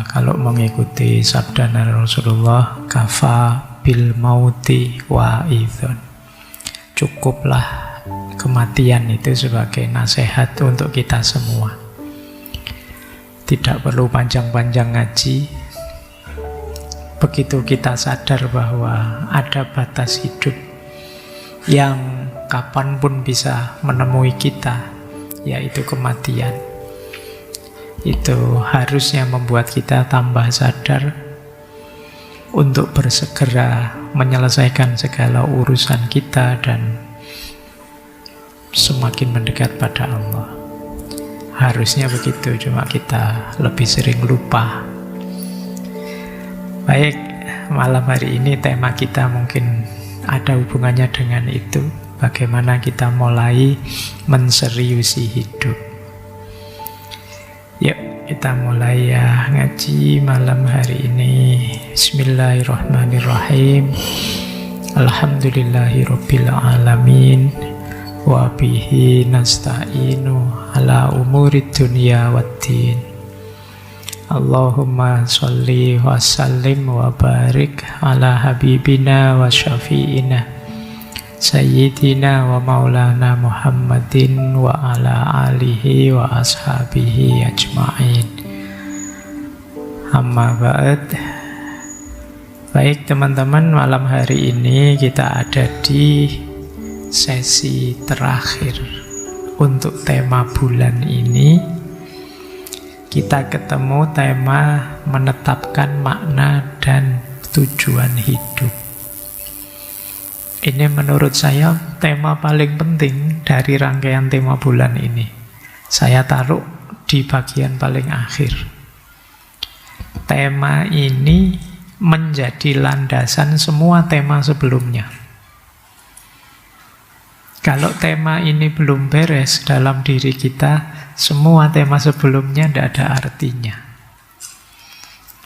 Kalau mengikuti sabda Rasulullah, kafa bil mauti wa'idhun, cukuplah kematian itu sebagai nasihat untuk kita semua. Tidak perlu panjang-panjang ngaji. Begitu kita sadar bahwa ada batas hidup yang kapanpun bisa menemui kita, yaitu kematian, itu harusnya membuat kita tambah sadar untuk bersegera menyelesaikan segala urusan kita dan semakin mendekat pada Allah. Harusnya begitu, cuma kita lebih sering lupa. Baik, malam hari ini tema kita mungkin ada hubungannya dengan itu. Bagaimana kita mulai menseriusi hidup. Yuk, kita mulai ya ngaji malam hari ini. Bismillahirrahmanirrahim. Alhamdulillahirabbil alamin. Wa bihi nasta'inu ala umurid dunya waddin. Allahumma sholli wa sallim wa barik ala habibina wa syafi'ina Sayyidina wa maulana Muhammadin wa ala alihi wa ashabihi ajma'in. Amma ba'd. Baik teman-teman, malam hari ini kita ada di sesi terakhir untuk tema bulan ini. Kita ketemu tema menetapkan makna dan tujuan hidup. Ini menurut saya tema paling penting dari rangkaian tema bulan ini. Saya taruh di bagian paling akhir. Tema ini menjadi landasan semua tema sebelumnya. Kalau tema ini belum beres dalam diri kita, semua tema sebelumnya tidak ada artinya.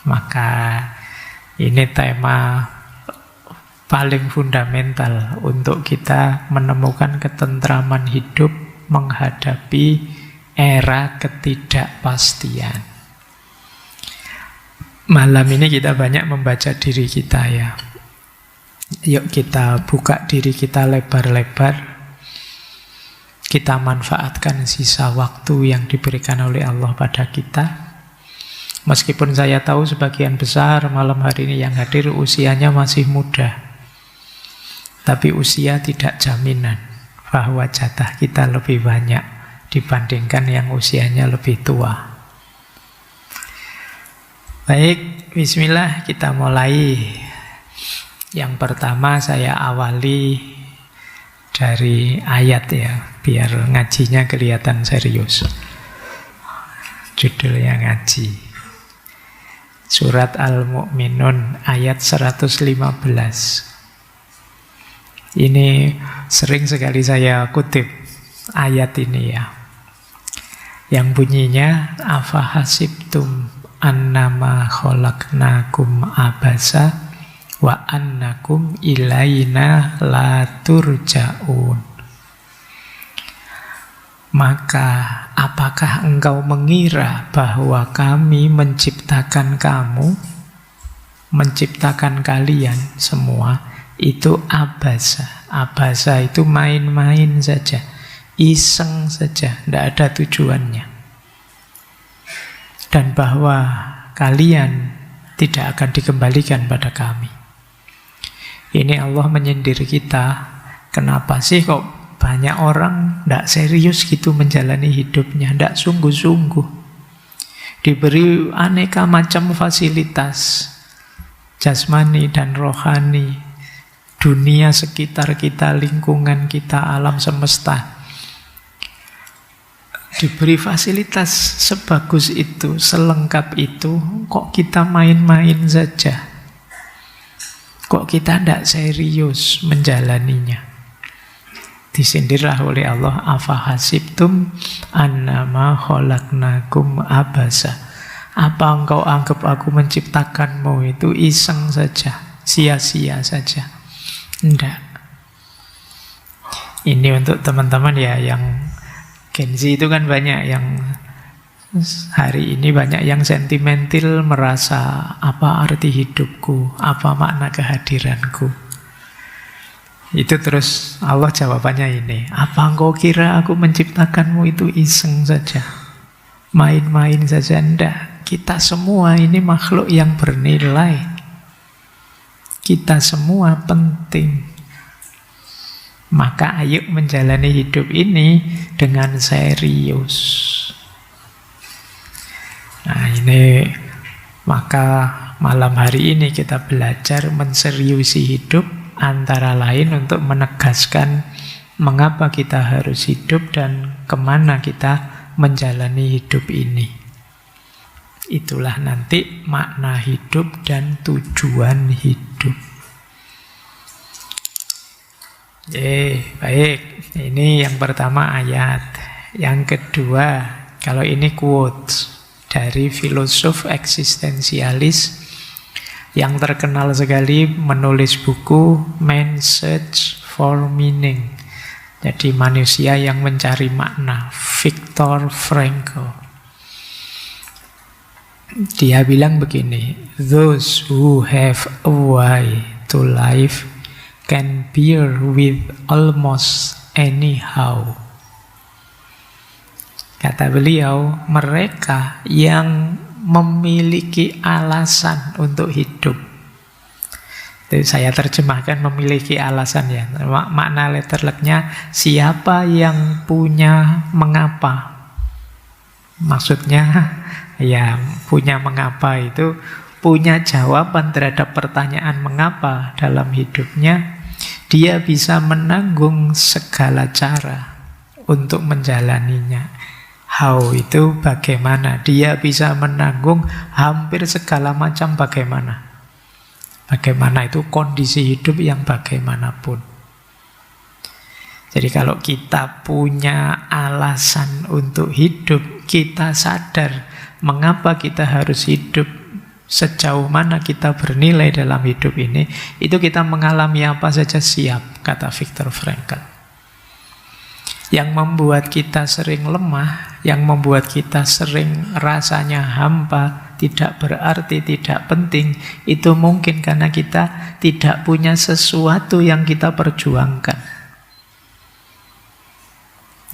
Maka ini tema paling fundamental untuk kita menemukan ketentraman hidup menghadapi era ketidakpastian. Malam ini kita banyak membaca diri kita ya. Yuk kita buka diri kita lebar-lebar. Kita manfaatkan sisa waktu yang diberikan oleh Allah pada kita. Meskipun saya tahu sebagian besar malam hari ini yang hadir usianya masih muda, tapi usia tidak jaminan bahwa jatah kita lebih banyak dibandingkan yang usianya lebih tua. Baik, bismillah, kita mulai. Yang pertama saya awali dari ayat ya, biar ngajinya kelihatan serius. Judulnya ngaji. Surat Al-Mu'minun ayat 115. Ini sering sekali saya kutip ayat ini ya. Yang bunyinya afahasibtum annama khalaqnakum abasa wa annakum ilaina la turja'un. Maka apakah engkau mengira bahwa kami menciptakan kamu, menciptakan kalian semua itu abasa. Abasa itu main-main saja, iseng saja, tidak ada tujuannya. Dan bahwa kalian tidak akan dikembalikan pada kami. Ini Allah menyindir kita. Kenapa sih kok banyak orang tidak serius gitu menjalani hidupnya, tidak sungguh-sungguh. Diberi aneka macam fasilitas jasmani dan rohani, dunia sekitar kita, lingkungan kita, alam semesta. Diberi fasilitas sebagus itu, selengkap itu, kok kita main-main saja? Kok kita tidak serius menjalaninya? Disindirlah oleh Allah, afahasibtum annama khalaqnakum abasa. Apa engkau anggap aku menciptakanmu itu iseng saja, sia-sia saja? Tidak. Ini untuk teman-teman ya yang Gen Z itu kan banyak yang Hari ini banyak yang sentimental, merasa apa arti hidupku, apa makna kehadiranku. Itu terus Allah jawabannya ini, apa engkau kira aku menciptakanmu itu iseng saja, main-main saja? Enggak. Kita semua ini makhluk yang bernilai. Kita semua penting. Maka ayo menjalani hidup ini dengan serius. Nah ini, maka malam hari ini kita belajar menseriusi hidup, antara lain untuk menegaskan mengapa kita harus hidup dan kemana kita menjalani hidup ini. Itulah nanti makna hidup dan tujuan hidup. Baik, ini yang pertama ayat. Yang kedua, kalau ini quotes dari filosof eksistensialis yang terkenal sekali, menulis buku Man's Search for Meaning. Jadi manusia yang mencari makna, Viktor Frankl. Dia bilang begini, those who have a why to life can bear with almost anyhow. Kata beliau, mereka yang memiliki alasan untuk hidup. Itu saya terjemahkan memiliki alasan ya. Makna letterleknya, siapa yang punya mengapa. Maksudnya ya punya mengapa itu punya jawaban terhadap pertanyaan mengapa dalam hidupnya. Dia bisa menanggung segala cara untuk menjalaninya. How itu bagaimana? Dia bisa menanggung hampir segala macam bagaimana. Bagaimana itu kondisi hidup yang bagaimanapun. Jadi kalau kita punya alasan untuk hidup, kita sadar mengapa kita harus hidup, sejauh mana kita bernilai dalam hidup ini, itu kita mengalami apa saja siap, kata Viktor Frankl. Yang membuat kita sering lemah, yang membuat kita sering rasanya hampa, tidak berarti, tidak penting, itu mungkin karena kita tidak punya sesuatu yang kita perjuangkan.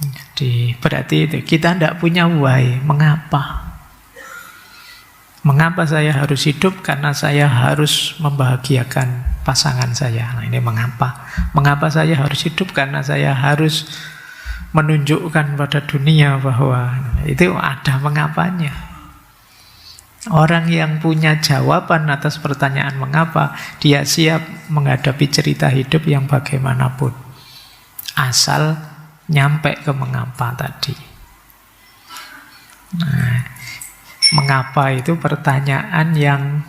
Jadi berarti itu, kita tidak punya why, mengapa. Mengapa saya harus hidup? Karena saya harus membahagiakan pasangan saya. Nah ini mengapa. Mengapa saya harus hidup? Karena saya harus menunjukkan pada dunia bahwa itu ada mengapanya. Orang yang punya jawaban atas pertanyaan mengapa, dia siap menghadapi cerita hidup yang bagaimanapun. Asal nyampe ke mengapa tadi. Nah, mengapa itu pertanyaan yang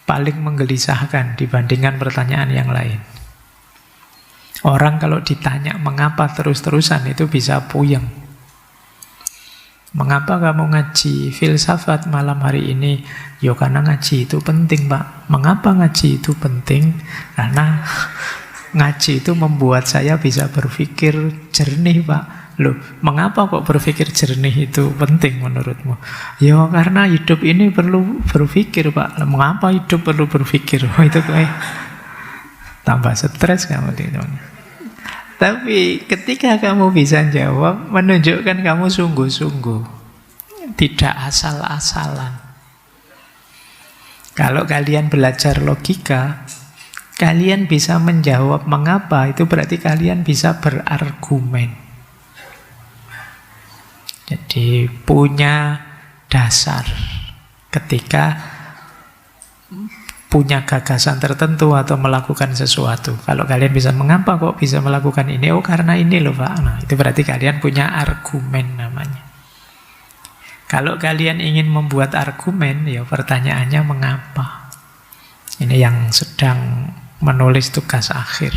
paling menggelisahkan dibandingkan pertanyaan yang lain. Orang kalau ditanya mengapa terus-terusan itu bisa puyeng. Mengapa kamu ngaji filsafat malam hari ini? Ya karena ngaji itu penting, Pak. Mengapa ngaji itu penting? Karena ngaji itu membuat saya bisa berpikir jernih, Pak. Loh, mengapa kok berpikir jernih itu penting menurutmu? Ya karena hidup ini perlu berpikir, Pak. Mengapa hidup perlu berpikir? Oh, itu kayak tambah stres kamu itu. Tapi ketika kamu bisa jawab, menunjukkan kamu sungguh-sungguh, tidak asal-asalan. Kalau kalian belajar logika, kalian bisa menjawab mengapa, itu berarti kalian bisa berargumen. Jadi punya dasar ketika punya gagasan tertentu atau melakukan sesuatu. Kalau kalian bisa, mengapa kok bisa melakukan ini? Oh karena ini loh Pak. Nah, itu berarti kalian punya argumen namanya. Kalau kalian ingin membuat argumen, ya pertanyaannya mengapa. Ini yang sedang menulis tugas akhir.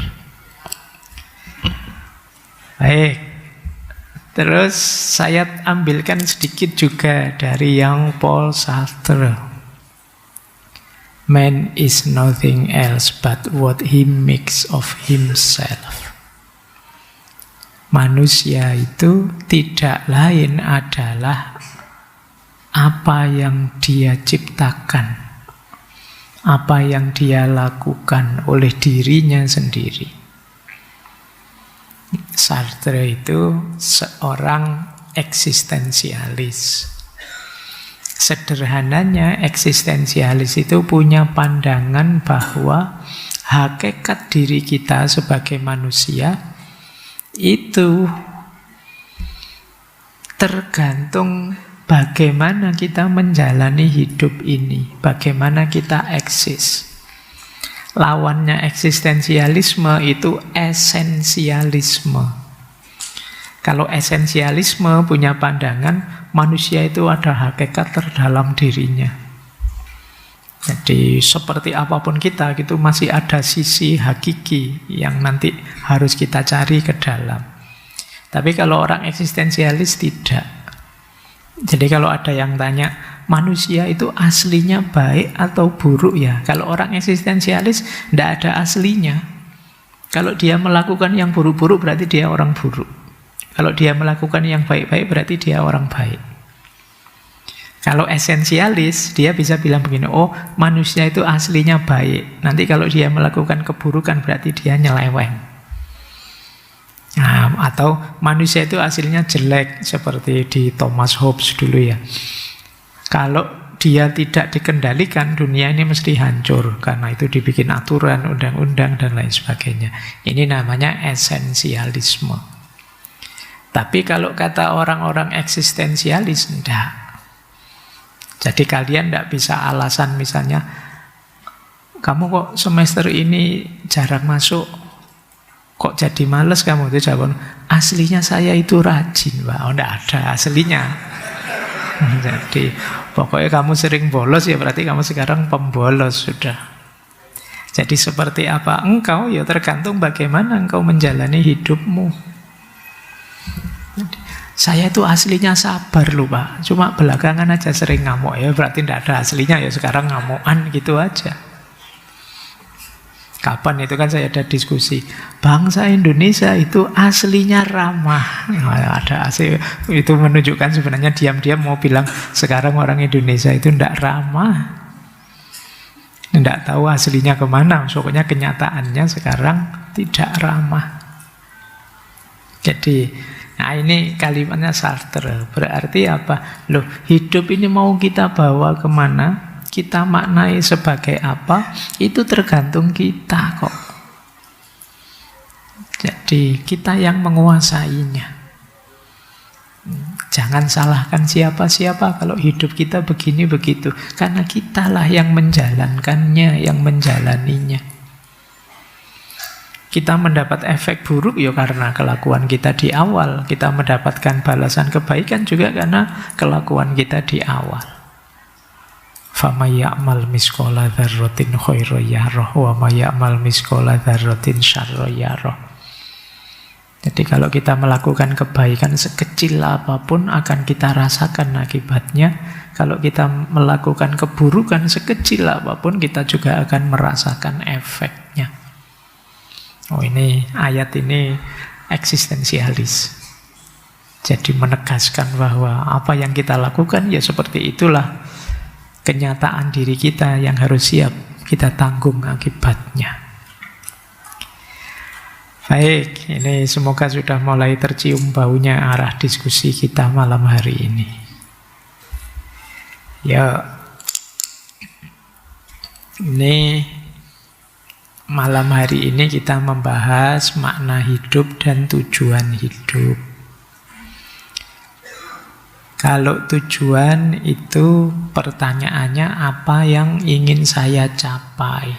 Baik. Terus saya ambilkan sedikit juga dari yang Paul Sartre. Man is nothing else but what he makes of himself. Manusia itu tidak lain adalah apa yang dia ciptakan, apa yang dia lakukan oleh dirinya sendiri. Sartre itu seorang eksistensialis. Sederhananya, eksistensialis itu punya pandangan bahwa hakikat diri kita sebagai manusia itu tergantung bagaimana kita menjalani hidup ini, bagaimana kita eksis. Lawannya eksistensialisme itu esensialisme. Kalau esensialisme punya pandangan manusia itu ada hakikat terdalam dirinya. Jadi seperti apapun kita gitu masih ada sisi hakiki yang nanti harus kita cari ke dalam. Tapi kalau orang eksistensialis tidak. Jadi kalau ada yang tanya, manusia itu aslinya baik atau buruk ya? Kalau orang eksistensialis tidak ada aslinya. Kalau dia melakukan yang buruk-buruk berarti dia orang buruk. Kalau dia melakukan yang baik-baik berarti dia orang baik. Kalau esensialis, dia bisa bilang begini, oh manusia itu aslinya baik. Nanti kalau dia melakukan keburukan berarti dia nyeleweng. Nah, atau manusia itu aslinya jelek, seperti di Thomas Hobbes dulu ya. Kalau dia tidak dikendalikan, dunia ini mesti hancur. Karena itu dibikin aturan, undang-undang, dan lain sebagainya. Ini namanya esensialisme. Tapi kalau kata orang-orang eksistensialis, enggak. Jadi kalian enggak bisa alasan misalnya, kamu kok semester ini jarang masuk, kok jadi males kamu? Itu jawaban, aslinya saya itu rajin, Pak. Oh, enggak ada aslinya. Jadi pokoknya kamu sering bolos ya berarti kamu sekarang pembolos sudah. Jadi seperti apa engkau ya tergantung bagaimana engkau menjalani hidupmu. Saya itu aslinya sabar loh Pak, cuma belakangan aja sering ngamuk ya berarti tidak ada aslinya ya sekarang ngamukan gitu aja. Kapan itu kan saya ada diskusi, bangsa Indonesia itu aslinya ramah. Nah, ada asli itu menunjukkan sebenarnya diam-diam mau bilang sekarang orang Indonesia itu tidak ramah, tidak tahu aslinya kemana. Pokoknya kenyataannya sekarang tidak ramah. Jadi nah ini kalimatnya Sartre. Berarti apa? Loh, hidup ini mau kita bawa kemana? Kita maknai sebagai apa? Itu tergantung kita kok. Jadi kita yang menguasainya. Jangan salahkan siapa-siapa kalau hidup kita begini begitu. Karena kitalah yang menjalankannya, yang menjalaninya. Kita mendapat efek buruk ya karena kelakuan kita di awal. Kita mendapatkan balasan kebaikan juga karena kelakuan kita di awal. فَمَنْ يَعْمَلْ مِثْقَالَ ذَرَّةٍ خَيْرًا يَرَهُ وَمَنْ يَعْمَلْ مِثْقَالَ ذَرَّةٍ شَرًّا يَرَهُ. Jadi kalau kita melakukan kebaikan sekecil apapun akan kita rasakan akibatnya. Kalau kita melakukan keburukan sekecil apapun kita juga akan merasakan efeknya. Oh ini ayat ini eksistensialis. Jadi menegaskan bahwa apa yang kita lakukan ya seperti itulah kenyataan diri kita yang harus siap kita tanggung akibatnya. Baik, ini semoga sudah mulai tercium baunya arah diskusi kita malam hari ini. Ya, ini malam hari ini kita membahas makna hidup dan tujuan hidup. Kalau tujuan itu pertanyaannya apa yang ingin saya capai.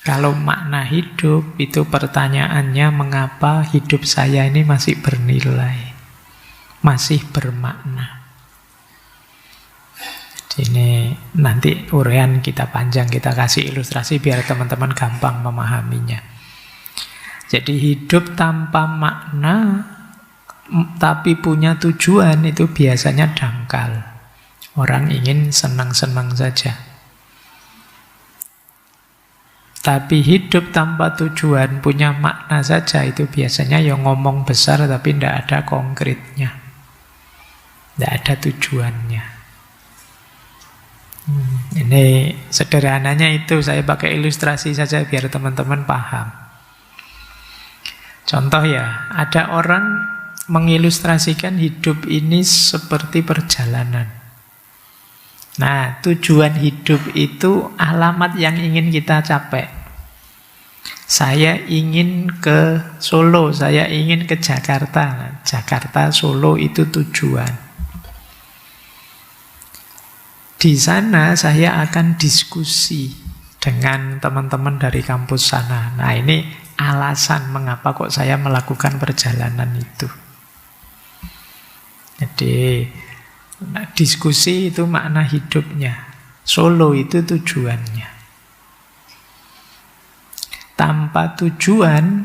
Kalau makna hidup itu pertanyaannya mengapa hidup saya ini masih bernilai, masih bermakna. Ini nanti uraian kita panjang, kita kasih ilustrasi biar teman-teman gampang memahaminya. Jadi hidup tanpa makna tapi punya tujuan itu biasanya dangkal. Orang ingin senang-senang saja. Tapi hidup tanpa tujuan punya makna saja itu biasanya yang ngomong besar tapi tidak ada konkretnya. Tidak ada tujuannya. Ini sederhananya itu, saya pakai ilustrasi saja biar teman-teman paham. Contoh ya, ada orang mengilustrasikan hidup ini seperti perjalanan. Nah, tujuan hidup itu alamat yang ingin kita capai. Saya ingin ke Solo, saya ingin ke Jakarta. Nah, Jakarta, Solo itu tujuan. Di sana saya akan diskusi dengan teman-teman dari kampus sana. Nah, ini alasan mengapa kok saya melakukan perjalanan itu. Jadi, diskusi itu makna hidupnya. Solo itu tujuannya. Tanpa tujuan,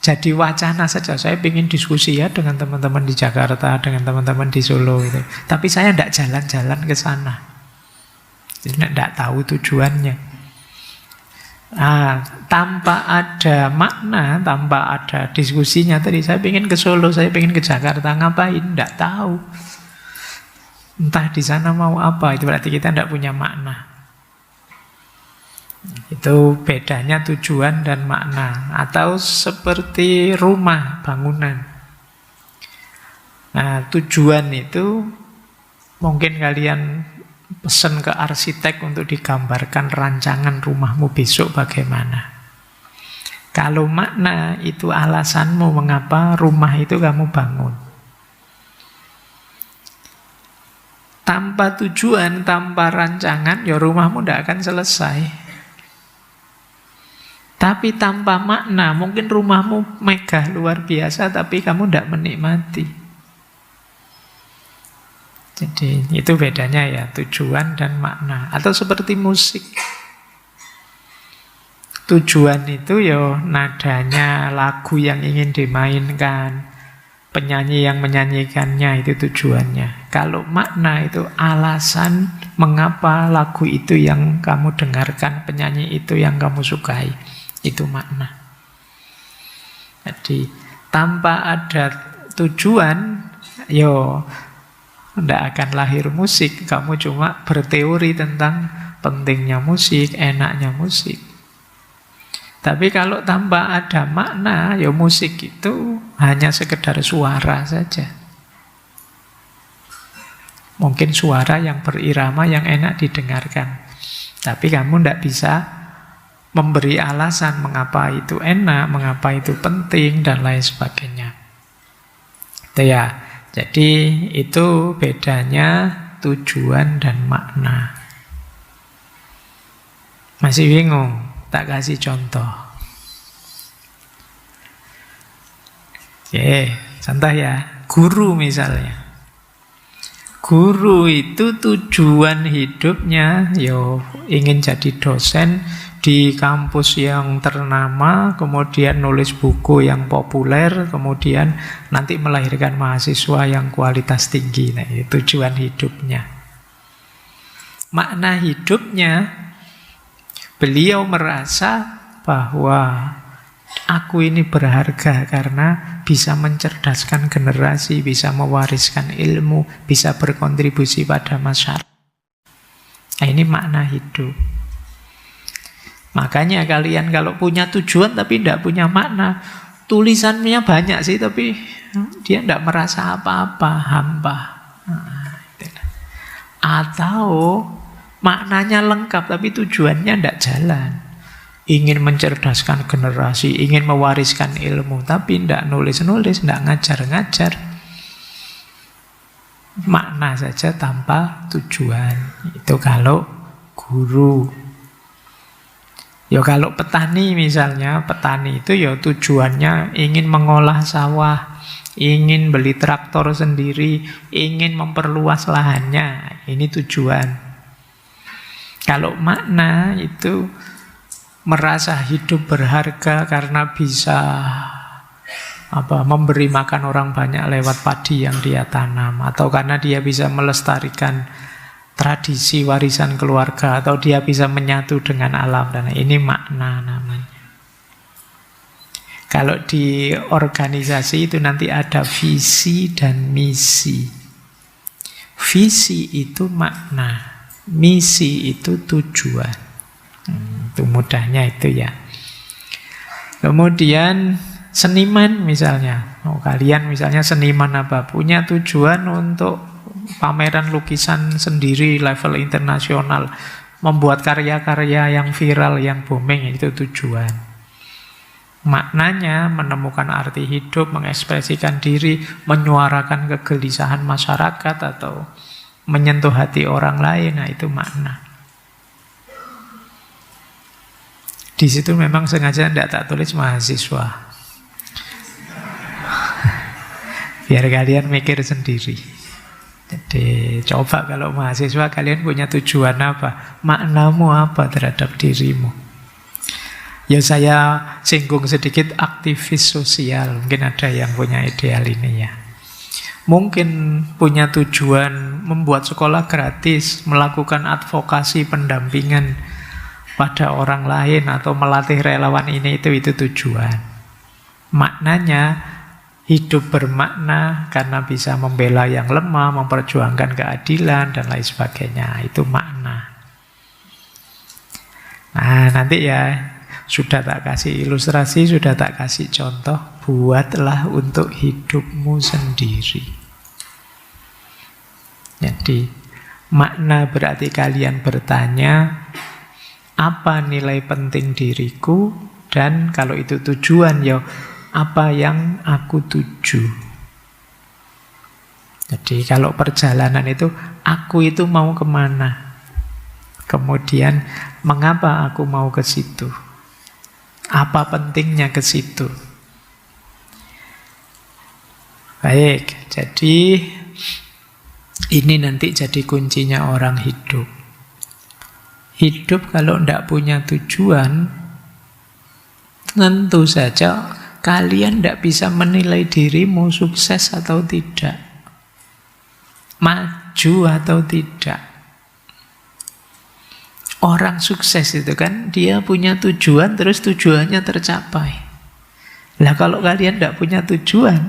jadi wacana saja. Saya ingin diskusi ya dengan teman-teman di Jakarta, dengan teman-teman di Solo itu. Tapi saya tidak jalan-jalan ke sana. Jadi tidak tahu tujuannya. Nah, tanpa ada makna, tanpa ada diskusinya tadi, saya ingin ke Solo, saya ingin ke Jakarta, ngapain? Tidak tahu. Entah di sana mau apa, itu berarti kita tidak punya makna. Itu bedanya tujuan dan makna. Atau seperti rumah, bangunan. Nah, tujuan itu mungkin kalian pesan ke arsitek untuk digambarkan rancangan rumahmu besok bagaimana. Kalau makna itu alasanmu mengapa rumah itu kamu bangun. Tanpa tujuan, tanpa rancangan, ya rumahmu tidak akan selesai. Tapi tanpa makna, mungkin rumahmu megah luar biasa, tapi kamu tidak menikmati. Jadi itu bedanya ya, tujuan dan makna. Atau seperti musik. Tujuan itu ya nadanya, lagu yang ingin dimainkan, penyanyi yang menyanyikannya, itu tujuannya. Kalau makna itu alasan mengapa lagu itu yang kamu dengarkan, penyanyi itu yang kamu sukai. Itu makna. Jadi tanpa ada tujuan, tidak akan lahir musik. Kamu cuma berteori tentang pentingnya musik, enaknya musik. Tapi kalau tanpa ada makna, musik itu hanya sekedar suara saja. Mungkin suara yang berirama, yang enak didengarkan. Tapi kamu tidak bisa memberi alasan mengapa itu enak, mengapa itu penting, dan lain sebagainya. Itu ya. Jadi itu bedanya tujuan dan makna. Masih bingung? Tak kasih contoh. Contoh ya. Guru misalnya. Guru itu tujuan hidupnya ingin jadi dosen di kampus yang ternama, kemudian nulis buku yang populer, kemudian nanti melahirkan mahasiswa yang kualitas tinggi. Nah, itu tujuan hidupnya. Makna hidupnya, beliau merasa bahwa aku ini berharga karena bisa mencerdaskan generasi, bisa mewariskan ilmu, bisa berkontribusi pada masyarakat. Nah, ini makna hidup. Makanya kalian kalau punya tujuan tapi tidak punya makna, tulisannya banyak sih tapi dia tidak merasa apa-apa, hampa. Atau maknanya lengkap tapi tujuannya tidak jalan. Ingin mencerdaskan generasi, ingin mewariskan ilmu, tapi tidak nulis-nulis, tidak ngajar-ngajar. Makna saja tanpa tujuan. Itu kalau guru. Kalau petani misalnya, petani itu tujuannya ingin mengolah sawah, ingin beli traktor sendiri, ingin memperluas lahannya. Ini tujuan. Kalau makna itu merasa hidup berharga karena bisa memberi makan orang banyak lewat padi yang dia tanam, atau karena dia bisa melestarikan tradisi warisan keluarga, atau dia bisa menyatu dengan alam, dan ini makna namanya. Kalau di organisasi itu nanti ada visi dan misi. Visi itu makna, misi itu tujuan. Itu mudahnya itu ya. Kemudian seniman misalnya, kalian misalnya seniman apa, punya tujuan untuk pameran lukisan sendiri level internasional, membuat karya-karya yang viral, yang booming, itu tujuan. Maknanya menemukan arti hidup, mengekspresikan diri, menyuarakan kegelisahan masyarakat atau menyentuh hati orang lain, nah itu makna. Di situ memang sengaja tidak tak tulis mahasiswa, biar kalian mikir sendiri. Jadi coba kalau mahasiswa kalian punya tujuan apa, maknamu apa terhadap dirimu. Ya saya singgung sedikit aktivis sosial, mungkin ada yang punya ideal ini ya. Mungkin punya tujuan membuat sekolah gratis, melakukan advokasi pendampingan pada orang lain, atau melatih relawan ini itu tujuan. Maknanya hidup bermakna karena bisa membela yang lemah, memperjuangkan keadilan dan lain sebagainya. Itu makna. Nah nanti ya sudah tak kasih ilustrasi, sudah tak kasih contoh. Buatlah untuk hidupmu sendiri. Jadi makna berarti kalian bertanya, apa nilai penting diriku? Dan kalau itu tujuan, ya apa yang aku tuju? Jadi kalau perjalanan itu, aku itu mau kemana? Kemudian mengapa aku mau ke situ? Apa pentingnya ke situ? Baik, jadi ini nanti jadi kuncinya orang hidup. Hidup kalau tidak punya tujuan, tentu saja kalian tidak bisa menilai dirimu sukses atau tidak, maju atau tidak. Orang sukses itu kan dia punya tujuan, terus tujuannya tercapai. Lah kalau kalian tidak punya tujuan,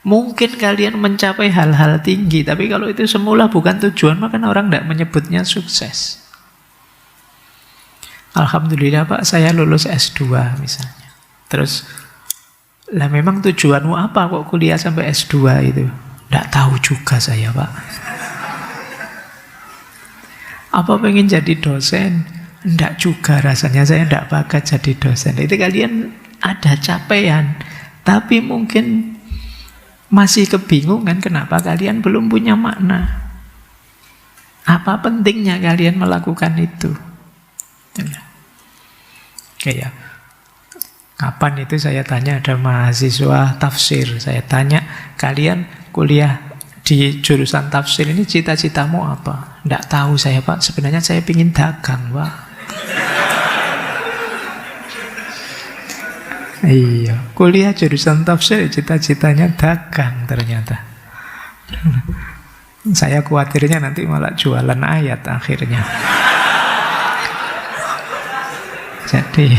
mungkin kalian mencapai hal-hal tinggi, tapi kalau itu semula bukan tujuan, maka orang tidak menyebutnya sukses. Alhamdulillah Pak, saya lulus S2 misalnya. Terus, lah memang tujuanmu apa kok kuliah sampai S2 itu? Tidak tahu juga saya Pak. Apa pengen jadi dosen? Tidak juga rasanya, saya tidak bakat jadi dosen. Itu kalian ada capaian, tapi mungkin masih kebingungan kenapa kalian belum punya makna. Apa pentingnya kalian melakukan itu? Oke ya. Kapan itu saya tanya, ada mahasiswa tafsir, saya tanya, kalian kuliah di jurusan tafsir ini cita-citamu apa? Tidak tahu saya Pak, sebenarnya saya ingin dagang Pak. Iya, kuliah jurusan tafsir cita-citanya dagang ternyata. Saya khawatirnya nanti malah jualan ayat akhirnya. Jadi,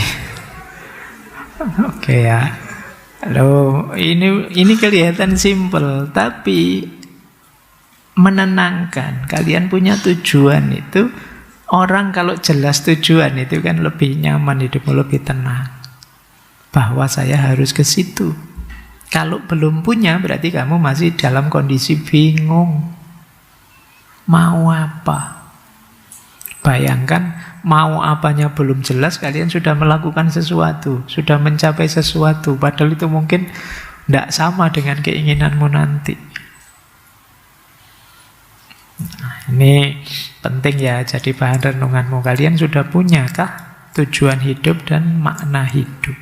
oke ya. Loh, ini kelihatan simpel, tapi menenangkan. Kalian punya tujuan itu, orang kalau jelas tujuan itu kan lebih nyaman hidupmu, lebih tenang. Bahwa saya harus ke situ. Kalau belum punya, berarti kamu masih dalam kondisi bingung. Mau apa? Bayangkan, mau apanya belum jelas, kalian sudah melakukan sesuatu, sudah mencapai sesuatu, padahal itu mungkin tidak sama dengan keinginanmu nanti. Nah, ini penting ya, jadi bahan renunganmu. Kalian sudah punyakah tujuan hidup dan makna hidup?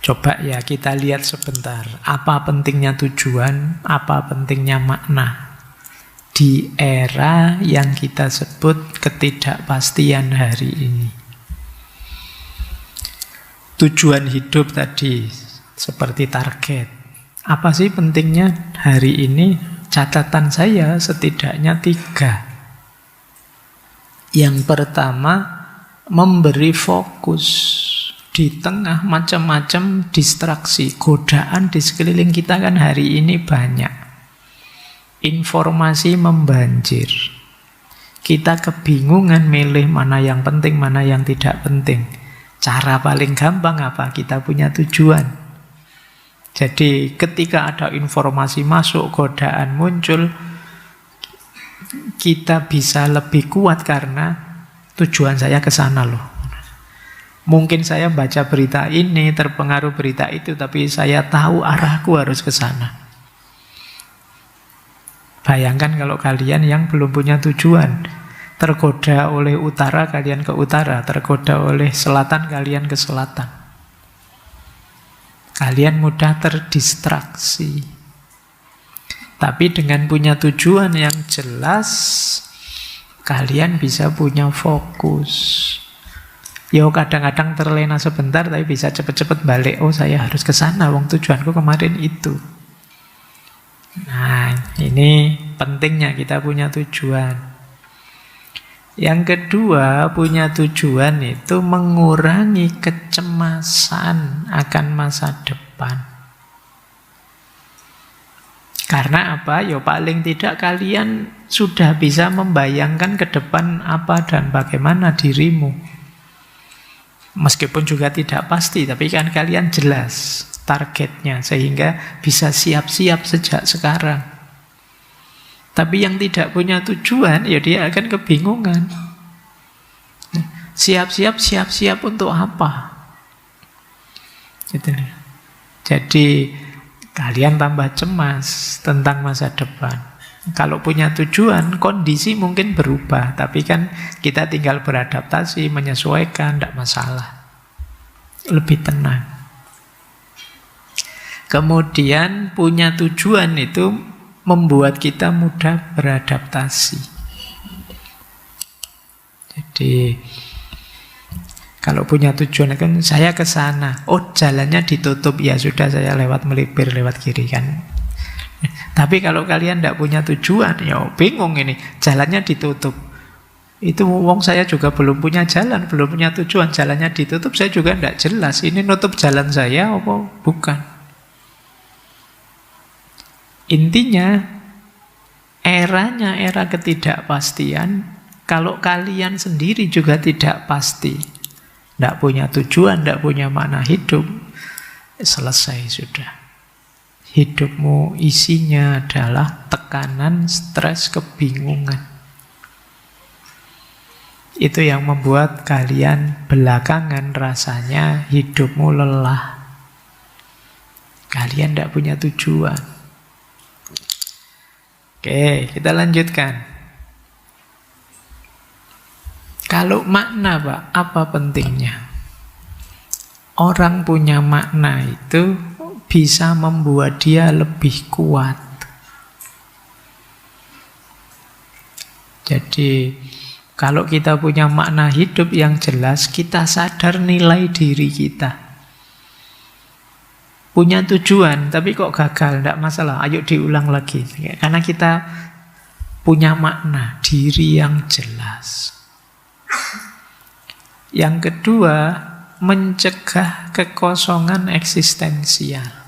Coba ya kita lihat sebentar, apa pentingnya tujuan, apa pentingnya makna di era yang kita sebut ketidakpastian hari ini. Tujuan hidup tadi seperti target. Apa sih pentingnya hari ini? Catatan saya setidaknya 3. Yang pertama, memberi fokus. Di tengah macam-macam distraksi, godaan di sekeliling kita kan hari ini banyak. Informasi membanjir. Kita kebingungan milih mana yang penting, mana yang tidak penting. Cara paling gampang apa? Kita punya tujuan. Jadi ketika ada informasi masuk, godaan muncul, kita bisa lebih kuat karena tujuan saya ke sana loh. Mungkin saya baca berita ini, terpengaruh berita itu, tapi saya tahu arahku harus ke sana. Bayangkan kalau kalian yang belum punya tujuan, tergoda oleh utara, kalian ke utara, tergoda oleh selatan, kalian ke selatan. Kalian mudah terdistraksi. Tapi dengan punya tujuan yang jelas, kalian bisa punya fokus. Yo kadang-kadang terlena sebentar tapi bisa cepet-cepet balik. Oh saya harus ke sana, wong tujuanku kemarin itu. Nah ini pentingnya kita punya tujuan. Yang kedua, punya tujuan itu mengurangi kecemasan akan masa depan. Karena apa? Ya paling tidak kalian sudah bisa membayangkan ke depan apa dan bagaimana dirimu. Meskipun juga tidak pasti, tapi kan kalian jelas targetnya, sehingga bisa siap-siap sejak sekarang. Tapi yang tidak punya tujuan, ya dia akan kebingungan. Siap-siap untuk apa? Gitu. Jadi kalian tambah cemas tentang masa depan. Kalau punya tujuan, kondisi mungkin berubah, tapi kan kita tinggal beradaptasi, menyesuaikan, tidak masalah. Lebih tenang. Kemudian punya tujuan itu membuat kita mudah beradaptasi. Jadi kalau punya tujuan kan saya ke sana, oh jalannya ditutup, ya sudah saya lewat melipir lewat kiri kan. Tapi kalau kalian tidak punya tujuan, ya bingung ini, jalannya ditutup. Itu wong saya juga belum punya jalan, belum punya tujuan, jalannya ditutup, saya juga tidak jelas. Ini nutup jalan saya apa bukan? Intinya, eranya era ketidakpastian, kalau kalian sendiri juga tidak pasti, tidak punya tujuan, tidak punya makna hidup, selesai sudah. Hidupmu isinya adalah tekanan, stres, kebingungan. Itu yang membuat kalian belakangan rasanya hidupmu lelah. Kalian tidak punya tujuan. Oke, kita lanjutkan. Kalau makna, Pak, apa pentingnya? Orang punya makna itu bisa membuat dia lebih kuat. Jadi kalau kita punya makna hidup yang jelas, kita sadar nilai diri kita. Punya tujuan, tapi kok gagal, tidak masalah, ayo diulang lagi. Karena kita punya makna diri yang jelas. Yang kedua, mencegah kekosongan eksistensial.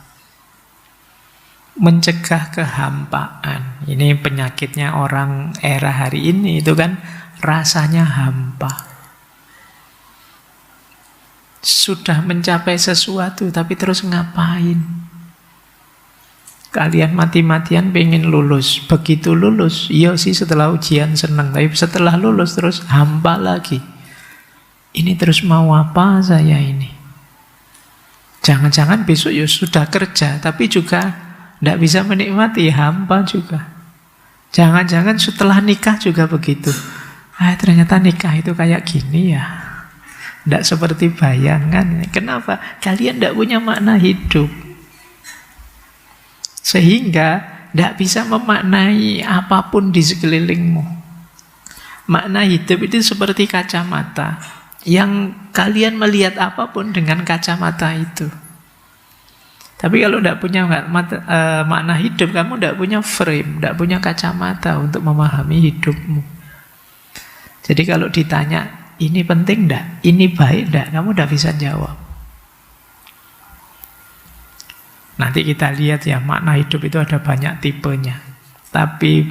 Mencegah kehampaan. Ini penyakitnya orang era hari ini, itu kan rasanya hampa. Sudah mencapai sesuatu tapi terus ngapain? Kalian mati-matian pengen lulus. Begitu lulus, iya sih setelah ujian senang, tapi setelah lulus terus hampa lagi. Ini terus mau apa saya ini? Jangan-jangan besok ya sudah kerja, tapi juga tidak bisa menikmati, hampa juga. Jangan-jangan setelah nikah juga begitu. Ternyata nikah itu kayak gini ya. Tidak seperti bayangan. Kenapa? Kalian tidak punya makna hidup. Sehingga tidak bisa memaknai apapun di sekelilingmu. Makna hidup itu seperti kacamata. Yang kalian melihat apapun dengan kacamata itu. Tapi kalau tidak punya makna hidup, kamu tidak punya frame, tidak punya kacamata untuk memahami hidupmu. Jadi kalau ditanya, ini penting tidak? Ini baik tidak? Kamu tidak bisa jawab. Nanti kita lihat ya, makna hidup itu ada banyak tipenya. Tapi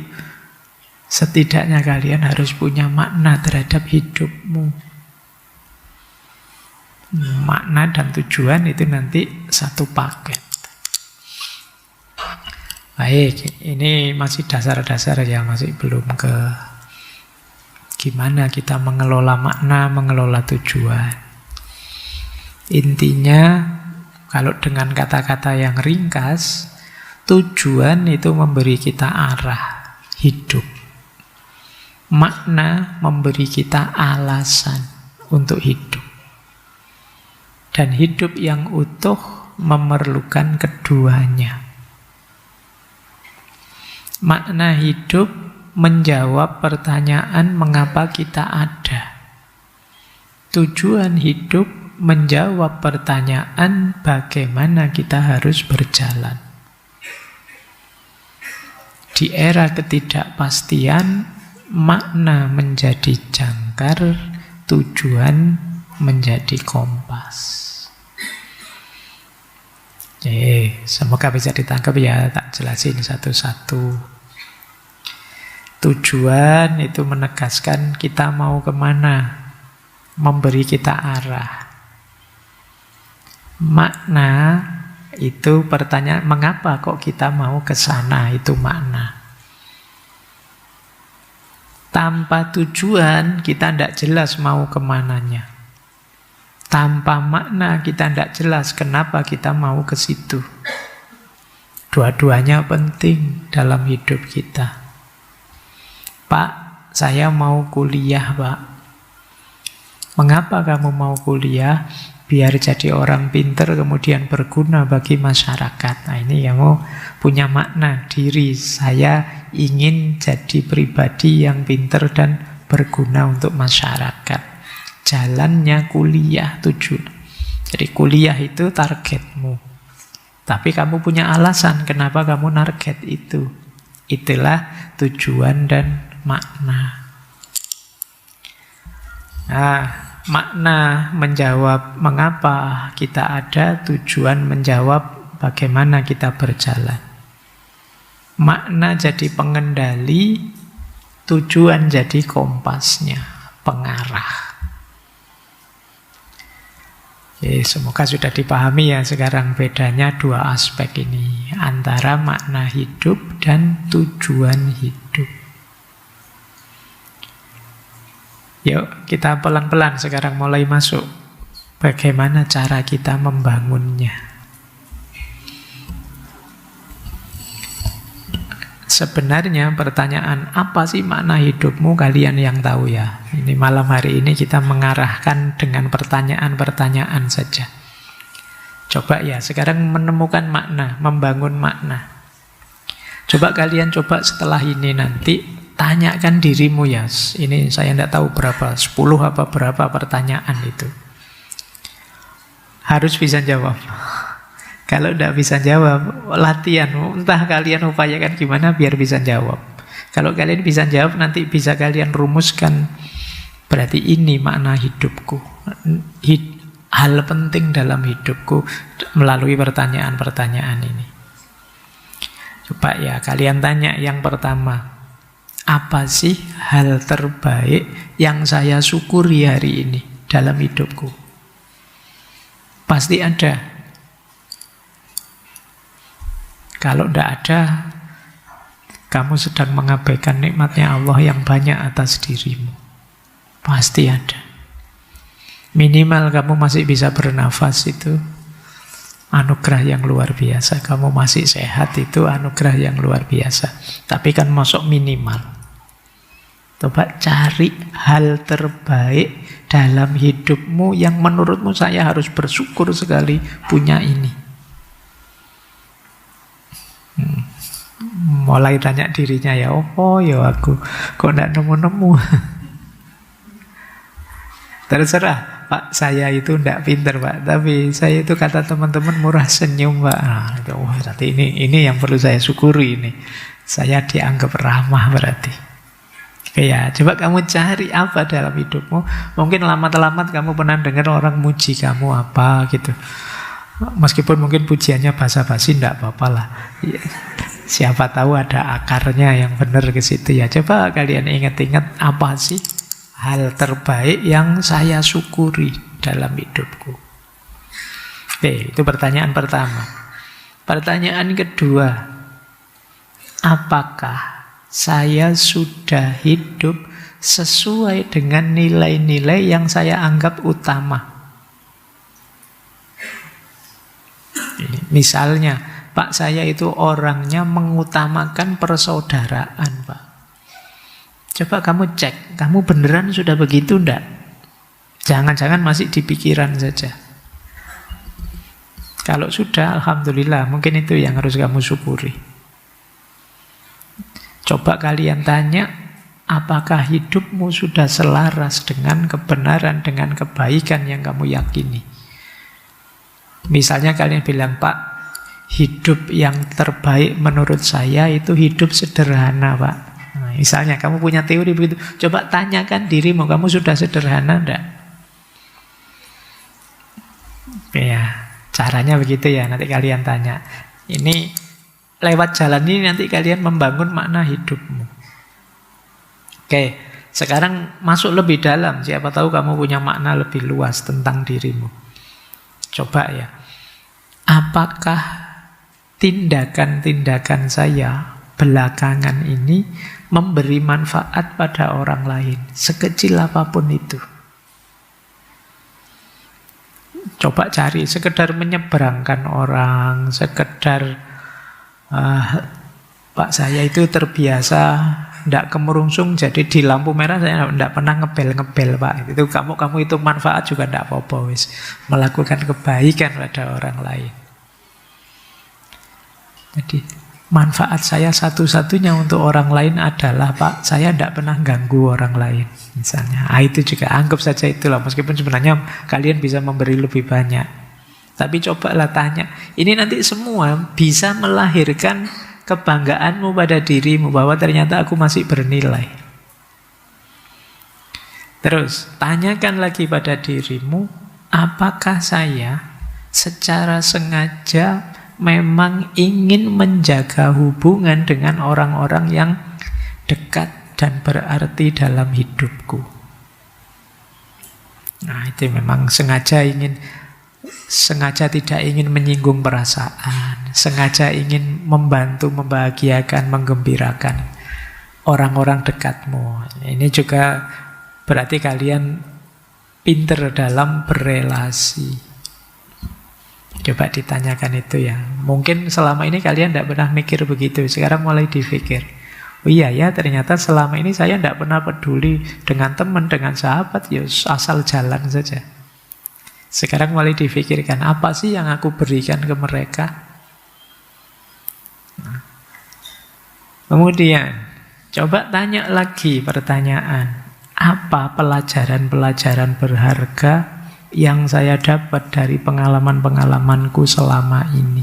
setidaknya kalian harus punya makna terhadap hidupmu. Makna dan tujuan itu nanti satu paket. Baik, ini masih dasar-dasar ya, masih belum ke gimana kita mengelola makna, mengelola tujuan. Intinya, kalau dengan kata-kata yang ringkas, tujuan itu memberi kita arah hidup. Makna memberi kita alasan untuk hidup. Dan hidup yang utuh memerlukan keduanya. Makna hidup menjawab pertanyaan mengapa kita ada. Tujuan hidup menjawab pertanyaan bagaimana kita harus berjalan. Di era ketidakpastian, makna menjadi jangkar, tujuan menjadi kompas. Semoga bisa ditangkap ya, tak jelasin satu-satu. Tujuan itu menegaskan kita mau kemana, memberi kita arah. Makna itu pertanyaan, mengapa kok kita mau ke sana, itu makna. Tanpa tujuan kita tidak jelas mau kemananya. Tanpa makna kita tidak jelas kenapa kita mau ke situ. Dua-duanya penting dalam hidup kita. Pak, saya mau kuliah, Pak. Mengapa kamu mau kuliah? Biar jadi orang pinter kemudian berguna bagi masyarakat. Nah, ini kamu punya makna diri. Saya ingin jadi pribadi yang pinter dan berguna untuk masyarakat. Jalannya kuliah, tujuan. Jadi kuliah itu targetmu. Tapi kamu punya alasan kenapa kamu target itu. Itulah tujuan dan makna. Nah, makna menjawab mengapa kita ada, tujuan menjawab bagaimana kita berjalan. Makna jadi pengendali, tujuan jadi kompasnya, pengarah. Semoga sudah dipahami ya sekarang bedanya dua aspek ini antara makna hidup dan tujuan hidup. Yuk kita pelan-pelan sekarang mulai masuk bagaimana cara kita membangunnya. Sebenarnya pertanyaan apa sih makna hidupmu kalian yang tahu ya. Ini malam hari ini kita mengarahkan dengan pertanyaan-pertanyaan saja. Coba ya sekarang menemukan makna, membangun makna. Coba kalian coba setelah ini nanti tanyakan dirimu ya. Ini saya tidak tahu berapa, 10 apa berapa pertanyaan itu. Harus bisa jawab. Kalau tidak bisa jawab, latihan. Entah kalian upayakan gimana biar bisa jawab. Kalau kalian bisa jawab, nanti bisa kalian rumuskan. Berarti ini makna hidupku. Hal penting dalam hidupku melalui pertanyaan-pertanyaan ini. Coba ya, kalian tanya yang pertama. Apa sih hal terbaik yang saya syukuri hari ini dalam hidupku? Pasti ada. Kalau tidak ada, kamu sedang mengabaikan nikmatnya Allah yang banyak atas dirimu. Pasti ada. Minimal kamu masih bisa bernafas, itu anugerah yang luar biasa. Kamu masih sehat, itu anugerah yang luar biasa. Tapi kan masuk minimal. Coba cari hal terbaik dalam hidupmu yang menurutmu saya harus bersyukur sekali punya ini. Mulai tanya dirinya ya, oh ya aku kok tidak nemu-nemu. Terserah, Pak, saya itu tidak pinter, Pak, tapi saya itu kata teman-teman murah senyum, Pak. Nah, berarti ini yang perlu saya syukuri ini. Saya dianggap ramah berarti. Oke ya, coba kamu cari apa dalam hidupmu. Mungkin lama-lama kamu pernah dengar orang muji kamu apa gitu. Meskipun mungkin pujiannya basa-basi, tidak apa-apa lah. Ya, siapa tahu ada akarnya yang benar ke situ ya. Coba kalian ingat-ingat, apa sih hal terbaik yang saya syukuri dalam hidupku? Oke, itu pertanyaan pertama. Pertanyaan kedua, apakah saya sudah hidup sesuai dengan nilai-nilai yang saya anggap utama? Misalnya, Pak, saya itu orangnya mengutamakan persaudaraan, Pak. Coba kamu cek, kamu beneran sudah begitu enggak? Jangan-jangan masih di pikiran saja. Kalau sudah, alhamdulillah, mungkin itu yang harus kamu syukuri. Coba kalian tanya, apakah hidupmu sudah selaras dengan kebenaran, dengan kebaikan yang kamu yakini? Misalnya kalian bilang, Pak, hidup yang terbaik menurut saya itu hidup sederhana, Pak. Nah, misalnya kamu punya teori begitu, coba tanyakan dirimu, kamu sudah sederhana enggak? Ya, caranya begitu ya, nanti kalian tanya. Ini lewat jalan ini nanti kalian membangun makna hidupmu. Oke, sekarang masuk lebih dalam, siapa tahu kamu punya makna lebih luas tentang dirimu. Coba ya, apakah tindakan-tindakan saya belakangan ini memberi manfaat pada orang lain, sekecil apapun itu? Coba cari, sekedar menyeberangkan orang, sekedar Pak, saya itu terbiasa tidak kemerungsung, jadi di lampu merah saya tidak pernah ngebel-ngebel, Pak. Itu kamu itu manfaat juga tidak apa-apa, wis. Melakukan kebaikan pada orang lain. Jadi manfaat saya satu-satunya untuk orang lain adalah, Pak, saya tidak pernah ganggu orang lain, misalnya. Itu juga anggap saja itulah, meskipun sebenarnya kalian bisa memberi lebih banyak. Tapi cobalah tanya, ini nanti semua bisa melahirkan kebanggaanmu pada dirimu, bahwa ternyata aku masih bernilai. Terus, tanyakan lagi pada dirimu, apakah saya secara sengaja memang ingin menjaga hubungan dengan orang-orang yang dekat dan berarti dalam hidupku? Nah, itu memang sengaja tidak ingin menyinggung perasaan, sengaja ingin membantu, membahagiakan, menggembirakan orang-orang dekatmu. Ini juga berarti kalian pinter dalam berelasi. Coba ditanyakan itu ya. Mungkin selama ini kalian tidak pernah mikir begitu, sekarang mulai dipikir. Oh iya ya, ternyata selama ini saya tidak pernah peduli dengan teman, dengan sahabat, ya asal jalan saja. Sekarang mulai difikirkan, apa sih yang aku berikan ke mereka? Nah. Kemudian, coba tanya lagi pertanyaan. Apa pelajaran-pelajaran berharga yang saya dapat dari pengalaman-pengalamanku selama ini?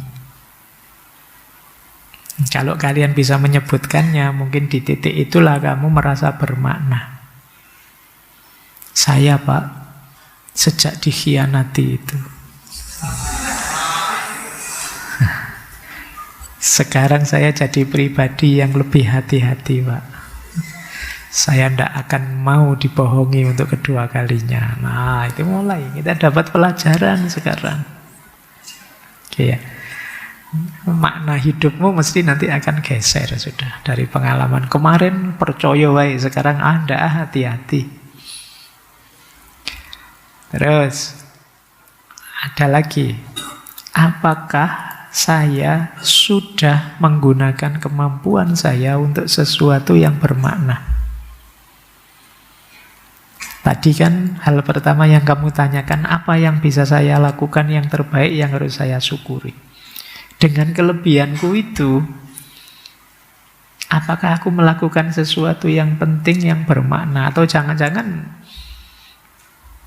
Kalau kalian bisa menyebutkannya, mungkin di titik itulah kamu merasa bermakna. Saya, Pak, sejak dikhianati itu, sekarang saya jadi pribadi yang lebih hati-hati, Pak. Saya tidak akan mau dibohongi untuk kedua kalinya. Nah, itu mulai kita dapat pelajaran sekarang. Oke ya. Makna hidupmu mesti nanti akan geser sudah. Dari pengalaman kemarin percaya wae, sekarang Anda hati-hati. Terus ada lagi, apakah saya sudah menggunakan kemampuan saya untuk sesuatu yang bermakna? Tadi kan hal pertama yang kamu tanyakan, apa yang bisa saya lakukan yang terbaik yang harus saya syukuri? Dengan kelebihanku itu, apakah aku melakukan sesuatu yang penting, yang bermakna? Atau jangan-jangan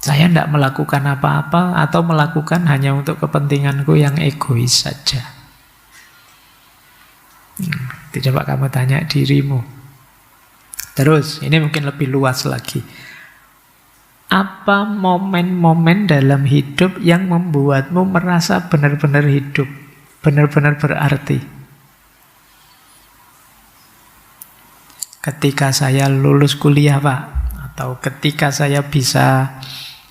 saya tidak melakukan apa-apa, atau melakukan hanya untuk kepentinganku yang egois saja? Coba kamu tanya dirimu. Terus, ini mungkin lebih luas lagi. Apa momen-momen dalam hidup yang membuatmu merasa benar-benar hidup, benar-benar berarti? Ketika saya lulus kuliah, Pak, atau ketika saya bisa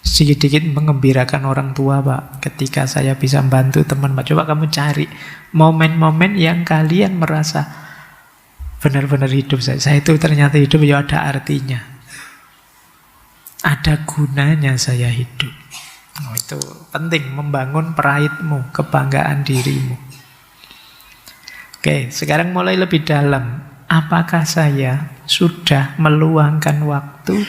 sedikit mengembirakan orang tua, Pak, ketika saya bisa membantu teman, Pak. Coba kamu cari momen-momen yang kalian merasa benar-benar hidup. Saya itu ternyata hidup, ya ada artinya. Ada gunanya saya hidup. Itu penting, membangun praidmu, kebanggaan dirimu. Oke, sekarang mulai lebih dalam. Apakah saya sudah meluangkan waktu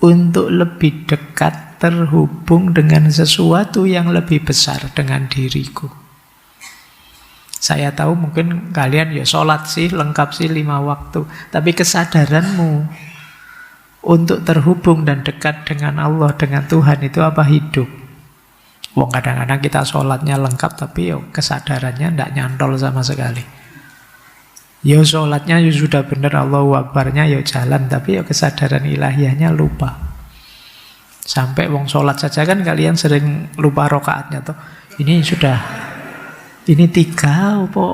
untuk lebih dekat terhubung dengan sesuatu yang lebih besar dengan diriku? Saya tahu mungkin kalian ya sholat sih, lengkap sih 5 waktu. Tapi kesadaranmu untuk terhubung dan dekat dengan Allah, dengan Tuhan, itu apa? Hidup. Wong kadang-kadang kita sholatnya lengkap, tapi yo kesadarannya tidak nyantol sama sekali. Yo sholatnya yo sudah benar, Allahu Akbarnya yo jalan, tapi yo kesadaran ilahiyahnya lupa. Sampai wong sholat saja kan kalian sering lupa rokaatnya tuh. Ini 3 apa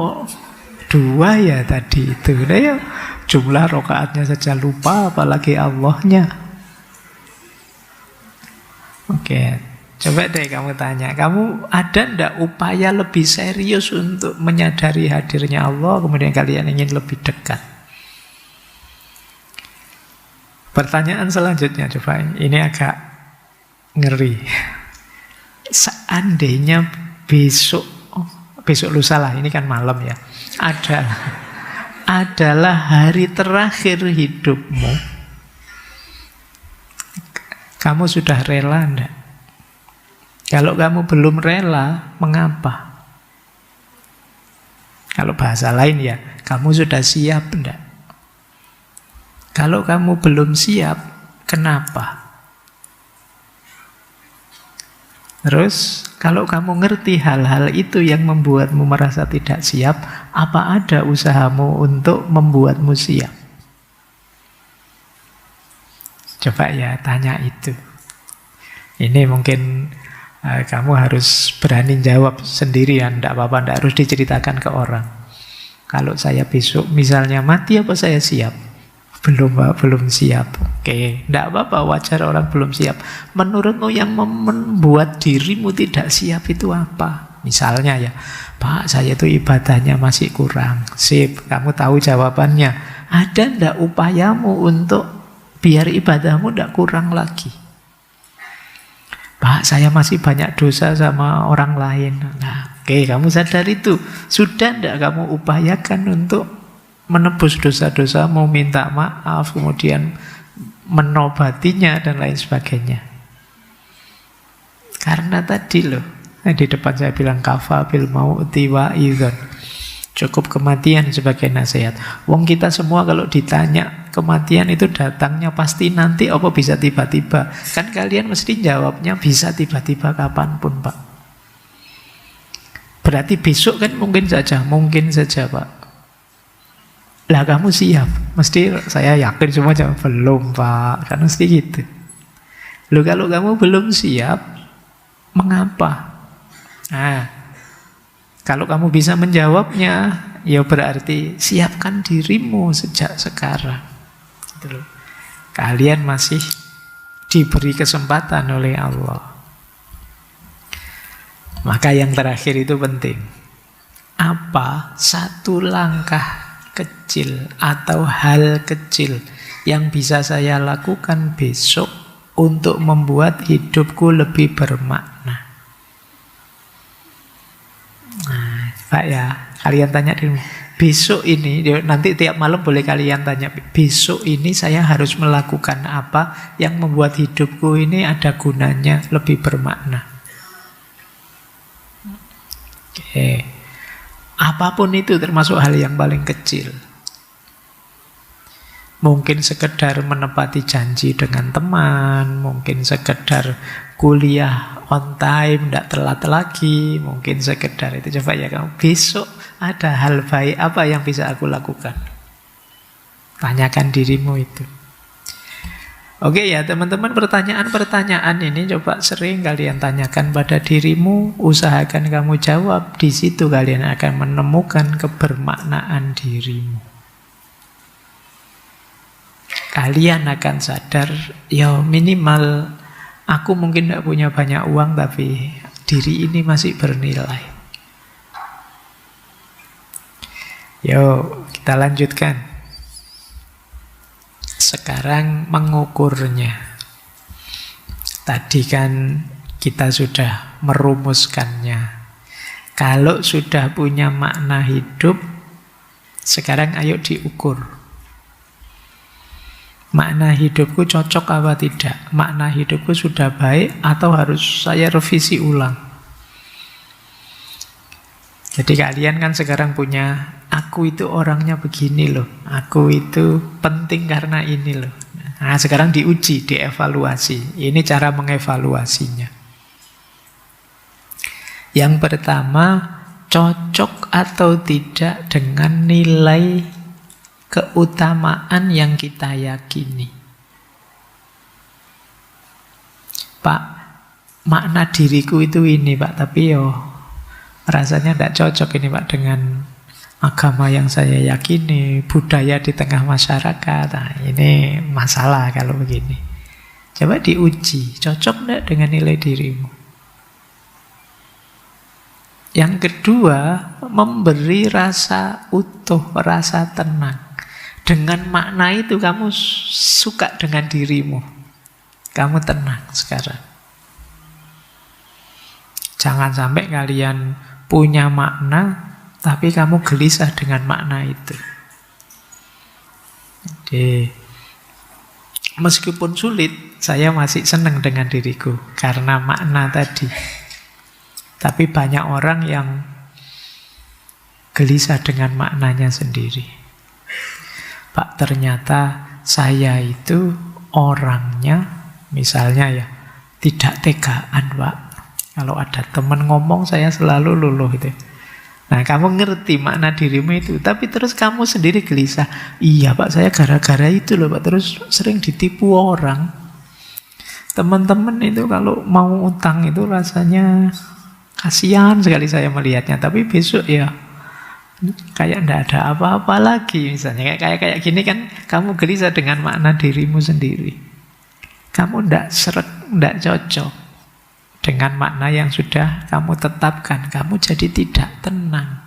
2 ya tadi itu. Nah, ya, jumlah rokaatnya saja lupa, apalagi Allahnya. Oke, coba deh kamu tanya, kamu ada ndak upaya lebih serius untuk menyadari hadirnya Allah, kemudian kalian ingin lebih dekat? Pertanyaan selanjutnya, coba ini agak ngeri. Seandainya besok lusa lah, ini kan malam ya, adalah hari terakhir hidupmu, kamu sudah rela enggak? Kalau kamu belum rela, mengapa? Kalau bahasa lain ya, kamu sudah siap enggak? Kalau kamu belum siap, kenapa? Terus, kalau kamu ngerti hal-hal itu yang membuatmu merasa tidak siap, apa ada usahamu untuk membuatmu siap? Coba ya, tanya itu. Ini mungkin kamu harus berani jawab sendirian, tidak apa-apa, tidak harus diceritakan ke orang. Kalau saya besok misalnya mati, apa saya siap? Belum, Pak, belum siap. Oke, tidak apa-apa, wajar orang belum siap. Menurutmu yang membuat dirimu tidak siap itu apa? Misalnya ya, Pak, saya itu ibadahnya masih kurang. Sip, kamu tahu jawabannya. Ada tidak upayamu untuk biar ibadahmu tidak kurang lagi? Pak, saya masih banyak dosa sama orang lain. Nah, oke, kamu sadar itu. Sudah tidak kamu upayakan untuk menebus dosa-dosa, mau minta maaf, kemudian menobatinya dan lain sebagainya? Karena tadi loh, di depan saya bilang kafa bil mauti wa idzan. Cukup kematian sebagai nasihat. Wong kita semua kalau ditanya kematian itu datangnya pasti nanti, apa bisa tiba-tiba? Kan kalian mesti jawabnya bisa tiba-tiba kapanpun, Pak. Berarti besok kan mungkin saja, Pak. Lah kamu siap? Mesti saya yakin semua jawab belum, Pak. Kan mesti gitu. Loh, kalau kamu belum siap, mengapa? Nah, kalau kamu bisa menjawabnya, ya berarti siapkan dirimu sejak sekarang. Gitu loh. Kalian masih diberi kesempatan oleh Allah. Maka yang terakhir itu penting. Apa satu langkah kecil atau hal kecil yang bisa saya lakukan besok untuk membuat hidupku lebih bermakna? Nah, Pak ya, kalian tanya diri, besok ini, nanti tiap malam boleh kalian tanya, besok ini saya harus melakukan apa yang membuat hidupku ini ada gunanya, lebih bermakna? Oke. Apapun itu, termasuk hal yang paling kecil. Mungkin sekedar menepati janji dengan teman, mungkin sekedar kuliah on time, tidak telat lagi, mungkin sekedar itu. Coba ya kamu, besok ada hal baik apa yang bisa aku lakukan? Tanyakan dirimu itu. Oke ya teman-teman, pertanyaan-pertanyaan ini coba sering kalian tanyakan pada dirimu, usahakan kamu jawab, di situ kalian akan menemukan kebermaknaan dirimu. Kalian akan sadar, ya minimal aku mungkin tidak punya banyak uang tapi diri ini masih bernilai. Yo, kita lanjutkan. Sekarang mengukurnya. Tadi kan kita sudah merumuskannya. Kalau sudah punya makna hidup, sekarang ayo diukur. Makna hidupku cocok apa tidak? Makna hidupku sudah baik atau harus saya revisi ulang? Jadi kalian kan sekarang punya, aku itu orangnya begini loh, aku itu penting karena ini loh. Nah sekarang diuji, dievaluasi. Ini cara mengevaluasinya. Yang pertama, cocok atau tidak dengan nilai keutamaan yang kita yakini. Pak, makna diriku itu ini Pak, tapi rasanya tidak cocok ini Pak dengan agama yang saya yakini, budaya di tengah masyarakat. Nah, ini masalah kalau begini. Coba diuji, cocok tidak dengan nilai dirimu. Yang kedua, memberi rasa utuh, rasa tenang. Dengan makna itu kamu suka dengan dirimu. Kamu tenang sekarang. Jangan sampai kalian punya makna, tapi kamu gelisah dengan makna itu. Jadi, meskipun sulit, saya masih senang dengan diriku karena makna tadi. Tapi banyak orang yang gelisah dengan maknanya sendiri. Pak, ternyata saya itu orangnya, misalnya ya, tidak tegaan Pak. Kalau ada teman ngomong, saya selalu luluh gitu. Nah, kamu ngerti makna dirimu itu, tapi terus kamu sendiri gelisah. Iya Pak, saya gara-gara itu loh Pak, terus sering ditipu orang. Teman-teman itu kalau mau utang itu rasanya kasihan sekali saya melihatnya. Tapi besok ya kayak ndak ada apa-apa lagi misalnya. Kayak gini kan kamu gelisah dengan makna dirimu sendiri. Kamu ndak seret, ndak cocok dengan makna yang sudah kamu tetapkan. Kamu jadi tidak tenang.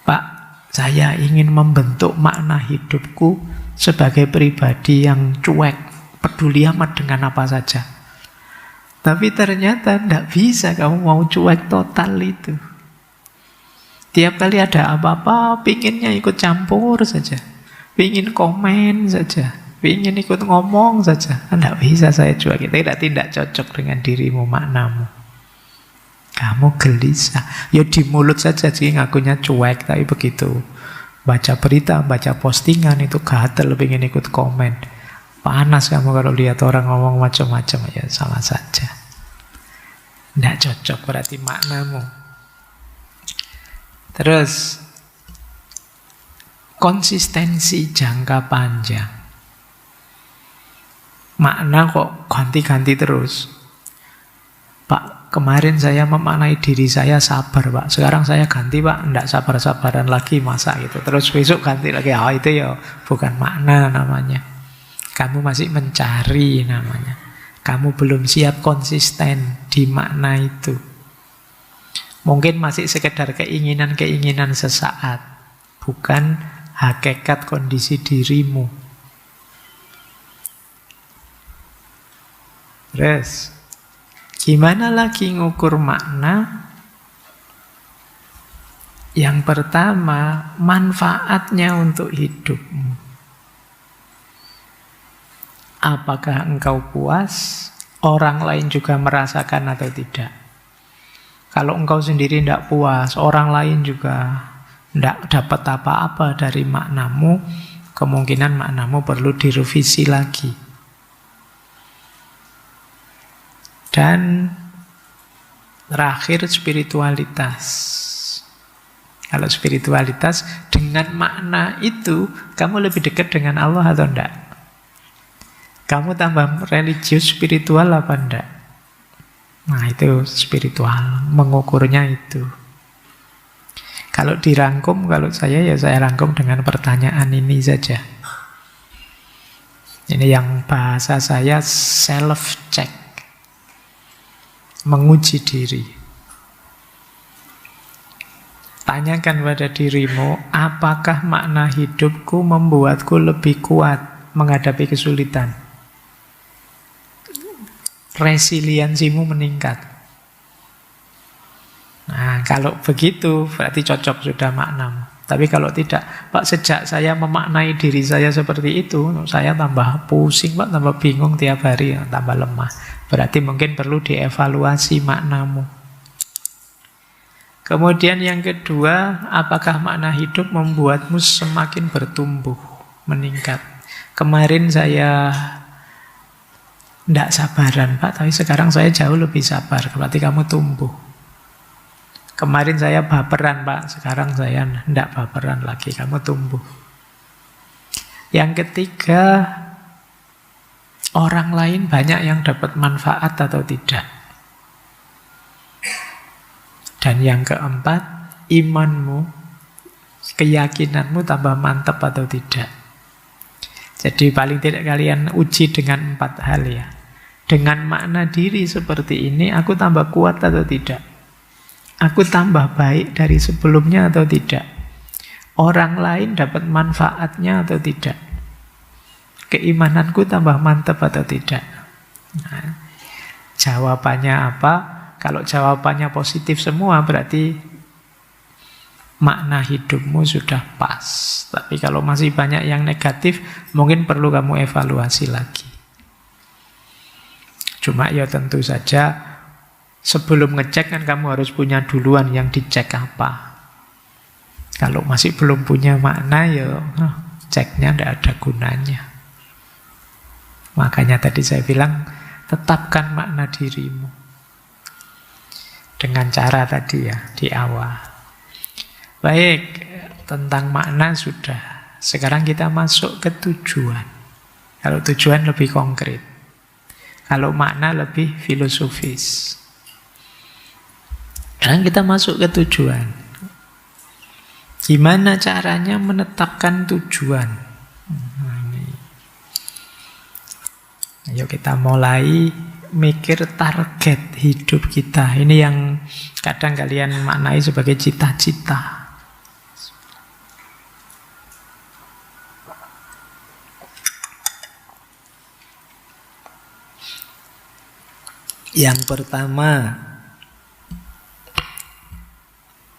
Pak, saya ingin membentuk makna hidupku sebagai pribadi yang cuek, peduli amat dengan apa saja. Tapi ternyata tidak bisa kamu mau cuek total itu. Tiap kali ada apa-apa, pinginnya ikut campur saja. Pingin komen saja. Pingin ikut ngomong saja. Tidak bisa saya cuek. Kita tidak cocok dengan dirimu, maknamu. Kamu gelisah. Ya di mulut saja sih ngakunya cuek. Tapi begitu baca berita, baca postingan itu gatel, pingin ikut komen. Panas kamu kalau lihat orang ngomong macam-macam. Ya sama saja. Tidak cocok berarti maknamu. Terus konsistensi jangka panjang. Makna kok ganti-ganti terus. Pak, kemarin saya memaknai diri saya sabar Pak. Sekarang saya ganti Pak, tidak sabar-sabaran lagi masa gitu. Terus besok ganti lagi. Itu ya bukan makna namanya. Kamu masih mencari namanya. Kamu belum siap konsisten di makna itu. Mungkin masih sekedar keinginan-keinginan sesaat. Bukan hakikat kondisi dirimu. Terus, gimana lagi ngukur makna? Yang pertama, manfaatnya untuk hidupmu. Apakah engkau puas? Orang lain juga merasakan atau tidak? Kalau engkau sendiri tidak puas, orang lain juga tidak dapat apa-apa dari maknamu, kemungkinan maknamu perlu direvisi lagi. Dan terakhir spiritualitas. Kalau spiritualitas dengan makna itu, kamu lebih dekat dengan Allah atau enggak? Kamu tambah religius, spiritual apa enggak? Nah, itu spiritual, mengukurnya itu. Kalau dirangkum, kalau saya rangkum dengan pertanyaan ini saja. Ini yang bahasa saya self-check. Menguji diri. Tanyakan pada dirimu, apakah makna hidupku membuatku lebih kuat menghadapi kesulitan? Resiliensimu meningkat. Nah, kalau begitu berarti cocok sudah maknamu. Tapi kalau tidak, Pak, sejak saya memaknai diri saya seperti itu, saya tambah pusing, Pak, tambah bingung tiap hari, tambah lemah. Berarti mungkin perlu dievaluasi maknamu. Kemudian yang kedua, apakah makna hidup membuatmu semakin bertumbuh, meningkat? Kemarin saya tidak sabaran, Pak, tapi sekarang saya jauh lebih sabar, berarti kamu tumbuh. Kemarin saya baperan, Pak, sekarang saya tidak baperan lagi, kamu tumbuh. Yang ketiga, orang lain banyak yang dapat manfaat atau tidak. Dan yang keempat, imanmu, keyakinanmu tambah mantap atau tidak. Jadi paling tidak kalian uji dengan 4 hal ya. Dengan makna diri seperti ini, aku tambah kuat atau tidak? Aku tambah baik dari sebelumnya atau tidak? Orang lain dapat manfaatnya atau tidak? Keimananku tambah mantap atau tidak? Nah, jawabannya apa? Kalau jawabannya positif semua, berarti makna hidupmu sudah pas. Tapi kalau masih banyak yang negatif, mungkin perlu kamu evaluasi lagi. Cuma ya tentu saja, sebelum ngecek kan kamu harus punya duluan yang dicek apa. Kalau masih belum punya makna, ya ceknya tidak ada gunanya. Makanya tadi saya bilang, tetapkan makna dirimu. Dengan cara tadi ya, di awal. Baik, tentang makna sudah. Sekarang kita masuk ke tujuan. Kalau tujuan lebih konkret. Kalau makna lebih filosofis. Sekarang kita masuk ke tujuan. Gimana caranya menetapkan tujuan? Ayo kita mulai mikir target hidup kita. Ini yang kadang kalian maknai sebagai cita-cita. Yang pertama,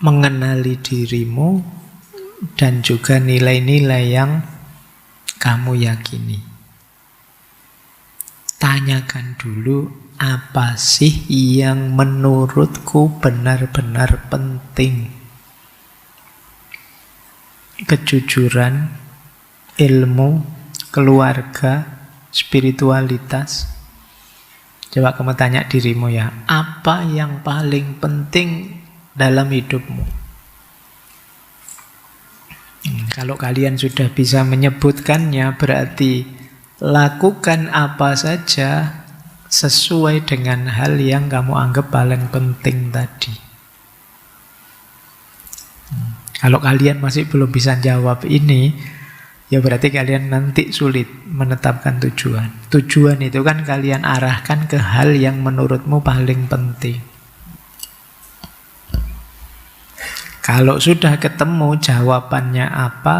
mengenali dirimu dan juga nilai-nilai yang kamu yakini. Tanyakan dulu, apa sih yang menurutku benar-benar penting? Kejujuran, ilmu, keluarga, spiritualitas. Coba kamu tanya dirimu ya, apa yang paling penting dalam hidupmu? Kalau kalian sudah bisa menyebutkannya, berarti lakukan apa saja sesuai dengan hal yang kamu anggap paling penting tadi. Kalau kalian masih belum bisa jawab ini, ya berarti kalian nanti sulit menetapkan tujuan. Tujuan itu kan kalian arahkan ke hal yang menurutmu paling penting. Kalau sudah ketemu jawabannya apa,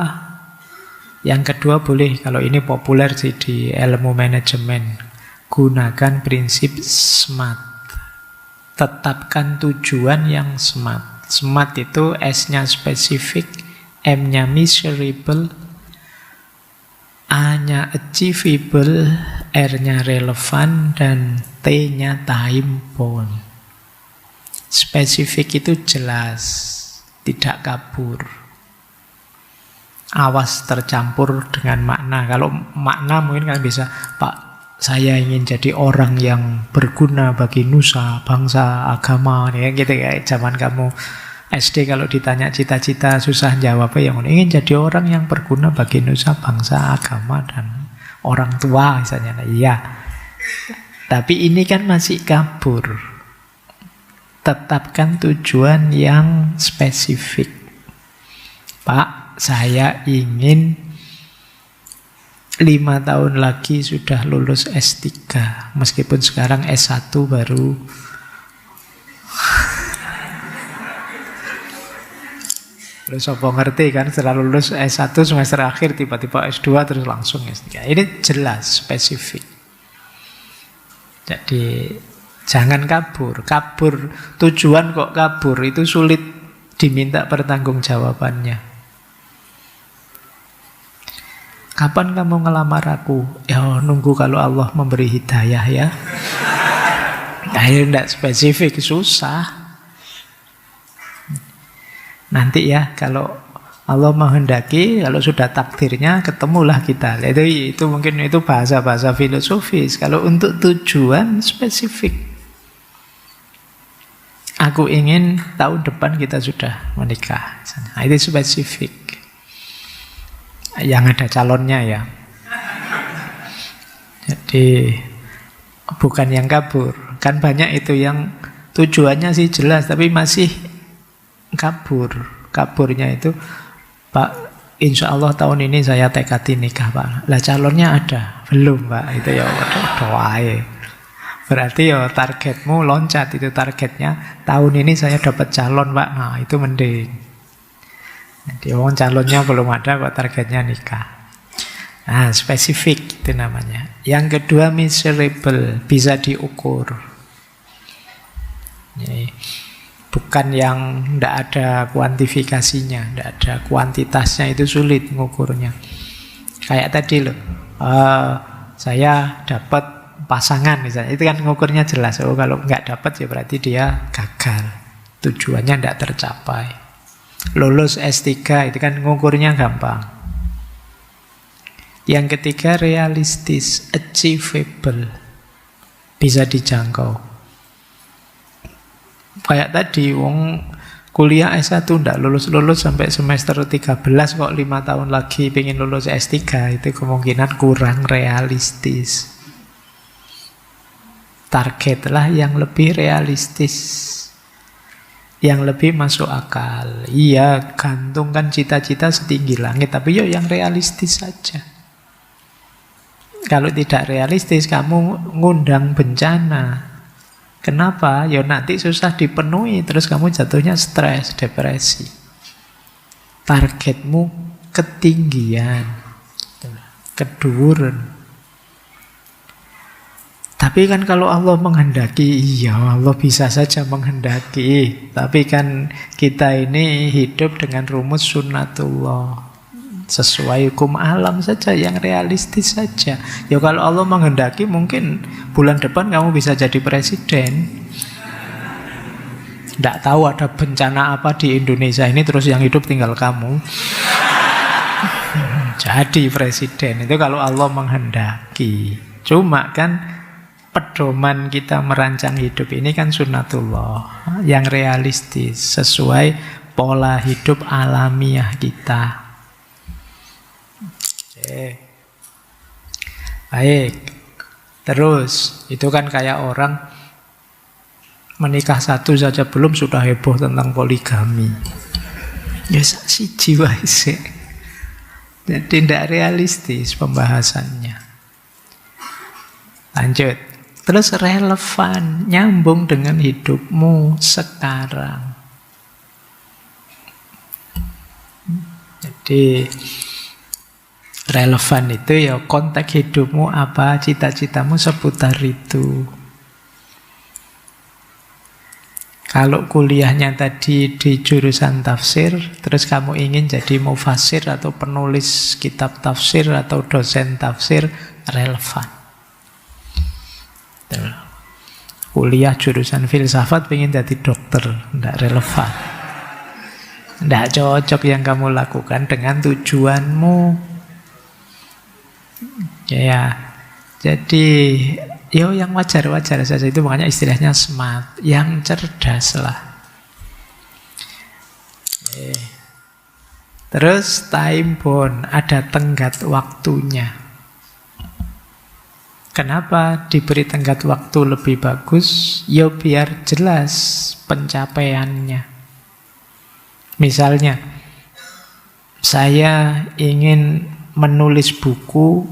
yang kedua boleh, kalau ini populer sih di ilmu manajemen, gunakan prinsip SMART. Tetapkan tujuan yang SMART. SMART itu S-nya spesifik, M-nya measurable, A-nya achievable, R-nya relevan, dan T-nya time bound. Spesifik itu jelas, tidak kabur. Awas tercampur dengan makna. Kalau makna mungkin kalian bisa, Pak, saya ingin jadi orang yang berguna bagi nusa, bangsa, agama, ya gitu kayak zaman kamu SD kalau ditanya cita-cita susah jawab, yang ingin jadi orang yang berguna bagi nusa, bangsa, agama, dan orang tua misalnya. Nah, iya. Tapi ini kan masih kabur. Tetapkan tujuan yang spesifik. Pak, saya ingin 5 tahun lagi sudah lulus S3. Meskipun sekarang S1 baru. Terus apa ngerti kan, setelah lulus S1 semester akhir tiba-tiba S2 terus langsung S3. Ini jelas, spesifik. Jadi jangan kabur. Kabur, tujuan kok kabur, itu sulit diminta pertanggungjawabannya. Kapan kamu ngelamar aku? Ya nunggu kalau Allah memberi hidayah ya. Nah, ini tidak spesifik, susah. Nanti ya kalau Allah menghendaki, kalau sudah takdirnya ketemulah kita. Itu mungkin itu bahasa-bahasa filosofis. Kalau untuk tujuan spesifik, aku ingin tahun depan kita sudah menikah. Nah, itu spesifik. Yang ada calonnya ya. Jadi bukan yang kabur. Kan banyak itu yang tujuannya sih jelas tapi masih kabur. Kaburnya itu, Pak, insya Allah tahun ini saya tekadi nikah, Pak. Lah calonnya ada? Belum, Pak. Itu ya doae. Berarti ya targetmu loncat, itu targetnya. Tahun ini saya dapat calon, Pak. Nah, itu mending. Jadi calonnya belum ada, kok targetnya nikah. Nah, spesifik itu namanya. Yang kedua, measurable, bisa diukur. Jadi, bukan yang tidak ada kuantifikasinya, tidak ada kuantitasnya, itu sulit mengukurnya. Kayak tadi loh, saya dapat pasangan misalnya, itu kan mengukurnya jelas. Oh kalau nggak dapat ya berarti dia gagal, tujuannya tidak tercapai. Lulus S3 itu kan mengukurnya gampang. Yang ketiga realistis, achievable, bisa dijangkau. Kayak tadi, wong kuliah S1 ndak lulus-lulus sampai semester 13 kok 5 tahun lagi pengen lulus S3, itu kemungkinan kurang realistis. Targetlah yang lebih realistis, yang lebih masuk akal. Iya, gantungkan cita-cita setinggi langit, tapi yuk yang realistis saja. Kalau tidak realistis, kamu ngundang bencana. Kenapa? Ya nanti susah dipenuhi, terus kamu jatuhnya stres, depresi. Targetmu ketinggian, keduren. Tapi kan kalau Allah menghendaki, iya Allah bisa saja menghendaki. Tapi kan kita ini hidup dengan rumus sunnatullah. Sesuai hukum alam saja, yang realistis saja. Ya kalau Allah menghendaki mungkin bulan depan kamu bisa jadi presiden. Tidak tahu ada bencana apa di Indonesia ini, terus yang hidup tinggal kamu. Jadi presiden, itu kalau Allah menghendaki. Cuma kan pedoman kita merancang hidup ini kan sunnatullah, yang realistis, sesuai pola hidup alamiah kita. Baik. Terus itu kan kayak orang menikah satu saja belum sudah heboh tentang poligami. Ya si jiwa sih. Jadi tidak realistis pembahasannya. Lanjut. Terus relevan, nyambung dengan hidupmu sekarang. Jadi relevan itu ya konteks hidupmu apa, cita-citamu seputar itu. Kalau kuliahnya tadi di jurusan tafsir, terus kamu ingin jadi mufasir atau penulis kitab tafsir atau dosen tafsir, relevan. Kuliah jurusan filsafat ingin jadi dokter, tidak relevan. Tidak cocok yang kamu lakukan dengan tujuanmu. Ya, jadi yang wajar-wajar saja, itu makanya istilahnya smart, yang cerdas lah. Terus time bound, ada tenggat waktunya. Kenapa diberi tenggat waktu lebih bagus? Ya biar jelas pencapaiannya. Misalnya, saya ingin menulis buku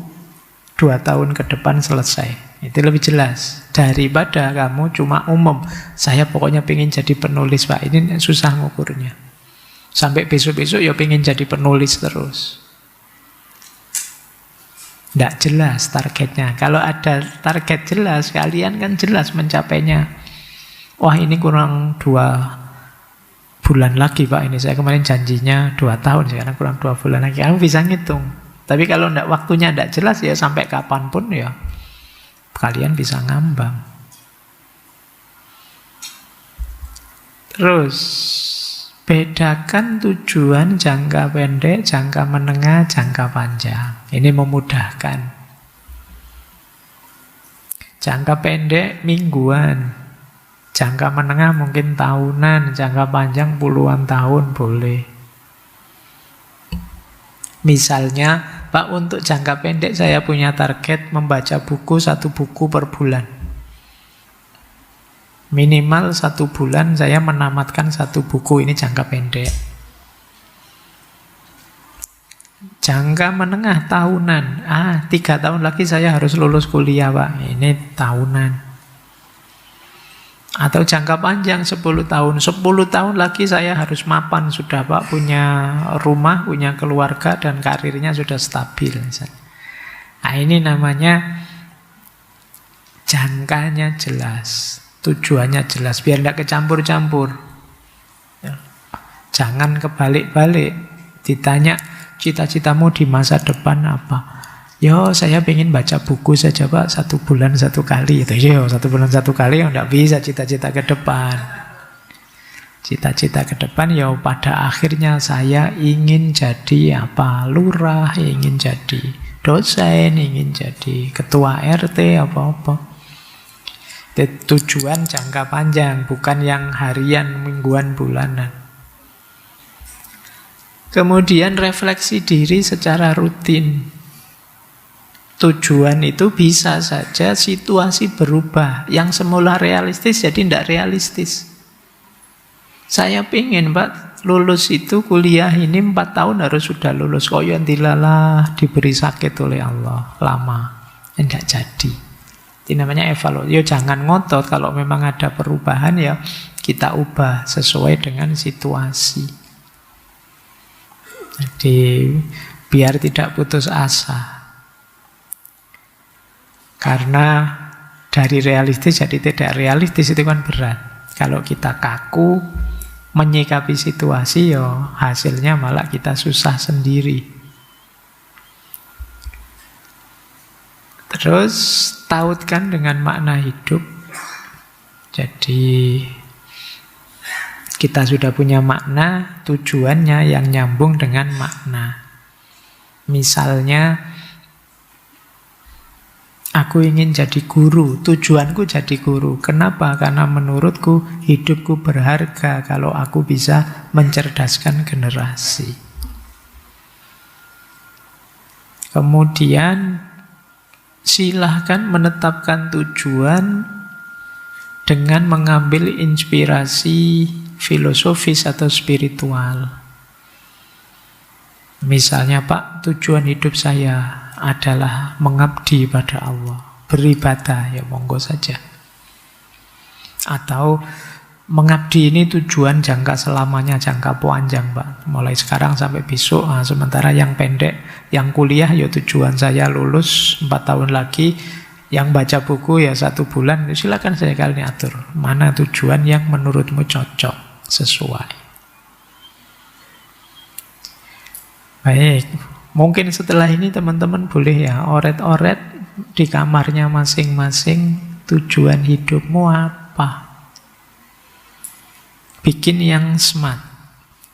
2 tahun ke depan selesai. Itu lebih jelas daripada kamu cuma umum. Saya pokoknya pengen jadi penulis, Pak. Ini susah ngukurnya. Sampai besok-besok ya pengen jadi penulis terus. Tidak jelas targetnya. Kalau ada target jelas, kalian kan jelas mencapainya. Wah, ini kurang 2 bulan lagi, Pak. Ini saya kemarin janjinya 2 tahun, sekarang kurang 2 bulan lagi. Kamu bisa ngitung. Tapi kalau waktunya tidak jelas, ya sampai kapanpun ya kalian bisa ngambang. Terus bedakan tujuan jangka pendek, jangka menengah, jangka panjang. Ini memudahkan. Jangka pendek mingguan, jangka menengah mungkin tahunan, jangka panjang puluhan tahun boleh. Misalnya, Pak, untuk jangka pendek saya punya target membaca buku 1 buku per bulan. Minimal 1 bulan saya menamatkan 1 buku, ini jangka pendek. Jangka menengah tahunan. 3 tahun lagi saya harus lulus kuliah, Pak. Ini tahunan. Atau jangka panjang 10 tahun. 10 tahun lagi saya harus mapan sudah, Pak. Punya rumah, punya keluarga, dan karirnya sudah stabil. Nah, ini namanya jangkanya jelas. Tujuannya jelas, biar tidak kecampur-campur. Jangan kebalik-balik. Ditanya, cita-citamu di masa depan apa? Yo, saya pengen baca buku saja, Pak, 1 bulan 1 kali. Yo, 1 bulan 1 kali, tidak bisa cita-cita ke depan. Cita-cita ke depan, ya pada akhirnya saya ingin jadi apa? Lurah, ingin jadi dosen, ingin jadi ketua RT, apa-apa. Tujuan jangka panjang, bukan yang harian, mingguan, bulanan. Kemudian refleksi diri secara rutin. Tujuan itu bisa saja situasi berubah. Yang semula realistis jadi tidak realistis. Saya pengen, Pak, lulus itu kuliah ini 4 tahun harus sudah lulus. Kok yang dilalah diberi sakit oleh Allah lama. Tidak jadi. Ini namanya evaluasi. Ya jangan ngotot, kalau memang ada perubahan ya kita ubah sesuai dengan situasi. Jadi biar tidak putus asa. Karena dari realistis jadi tidak realistis itu kan berat. Kalau kita kaku menyikapi situasi ya hasilnya malah kita susah sendiri. Terus tautkan dengan makna hidup. Jadi kita sudah punya makna, tujuannya yang nyambung dengan makna. Misalnya, aku ingin jadi guru, tujuanku jadi guru. Kenapa? Karena menurutku hidupku berharga kalau aku bisa mencerdaskan generasi. Kemudian silahkan menetapkan tujuan dengan mengambil inspirasi filosofis atau spiritual. Misalnya, Pak, tujuan hidup saya adalah mengabdi pada Allah, beribadah, ya monggo saja. Atau mengabdi ini tujuan jangka selamanya, jangka panjang, Pak. Mulai sekarang sampai besok. Sementara yang pendek, yang kuliah, ya tujuan saya lulus 4 tahun lagi. Yang baca buku ya 1 bulan. Silakan saya kalian atur. Mana tujuan yang menurutmu cocok, sesuai. Baik. Mungkin setelah ini teman-teman boleh ya oret-oret di kamarnya masing-masing. Tujuan hidupmu apa? Bikin yang smart,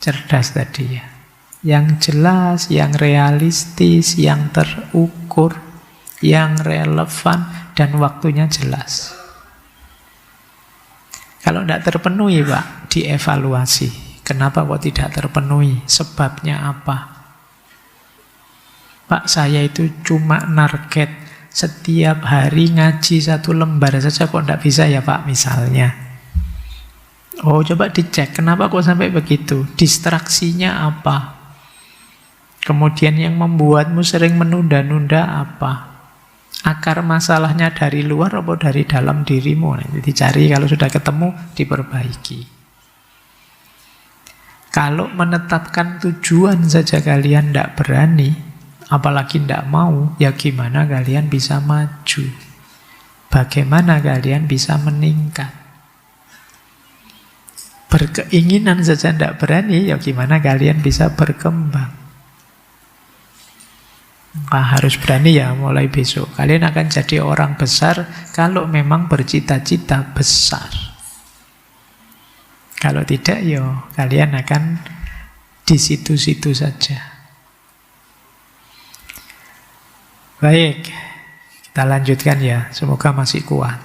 cerdas tadi ya. Yang jelas, yang realistis, yang terukur, yang relevan, dan waktunya jelas. Kalau tidak terpenuhi, Pak, dievaluasi. Kenapa kok tidak terpenuhi? Sebabnya apa? Pak, saya itu cuma target Setiap hari ngaji 1 lembar saja kok tidak bisa ya Pak misalnya. Oh coba dicek kenapa kok sampai begitu. Distraksinya apa? Kemudian yang membuatmu sering menunda-nunda apa? Akar masalahnya dari luar atau dari dalam dirimu? Nanti dicari, kalau sudah ketemu diperbaiki. Kalau menetapkan tujuan saja kalian tidak berani, apalagi tidak mau, ya gimana kalian bisa maju? Bagaimana kalian bisa meningkat? Berkeinginan saja tidak berani, ya gimana kalian bisa berkembang? Harus berani ya mulai besok. Kalian akan jadi orang besar kalau memang bercita-cita besar. Kalau tidak, ya kalian akan di situ-situ saja. Baik, kita lanjutkan ya. Semoga masih kuat.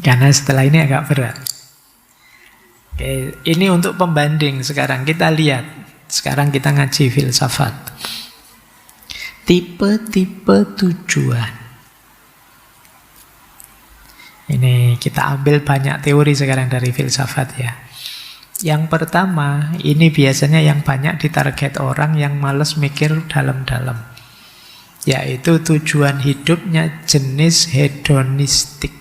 Karena setelah ini agak berat. Oke, ini untuk pembanding sekarang. Kita lihat. Sekarang kita ngaji filsafat. Tipe-tipe tujuan. Ini kita ambil banyak teori sekarang dari filsafat ya. Yang pertama, ini biasanya yang banyak ditarget orang yang malas mikir dalam-dalam. Yaitu tujuan hidupnya jenis hedonistik.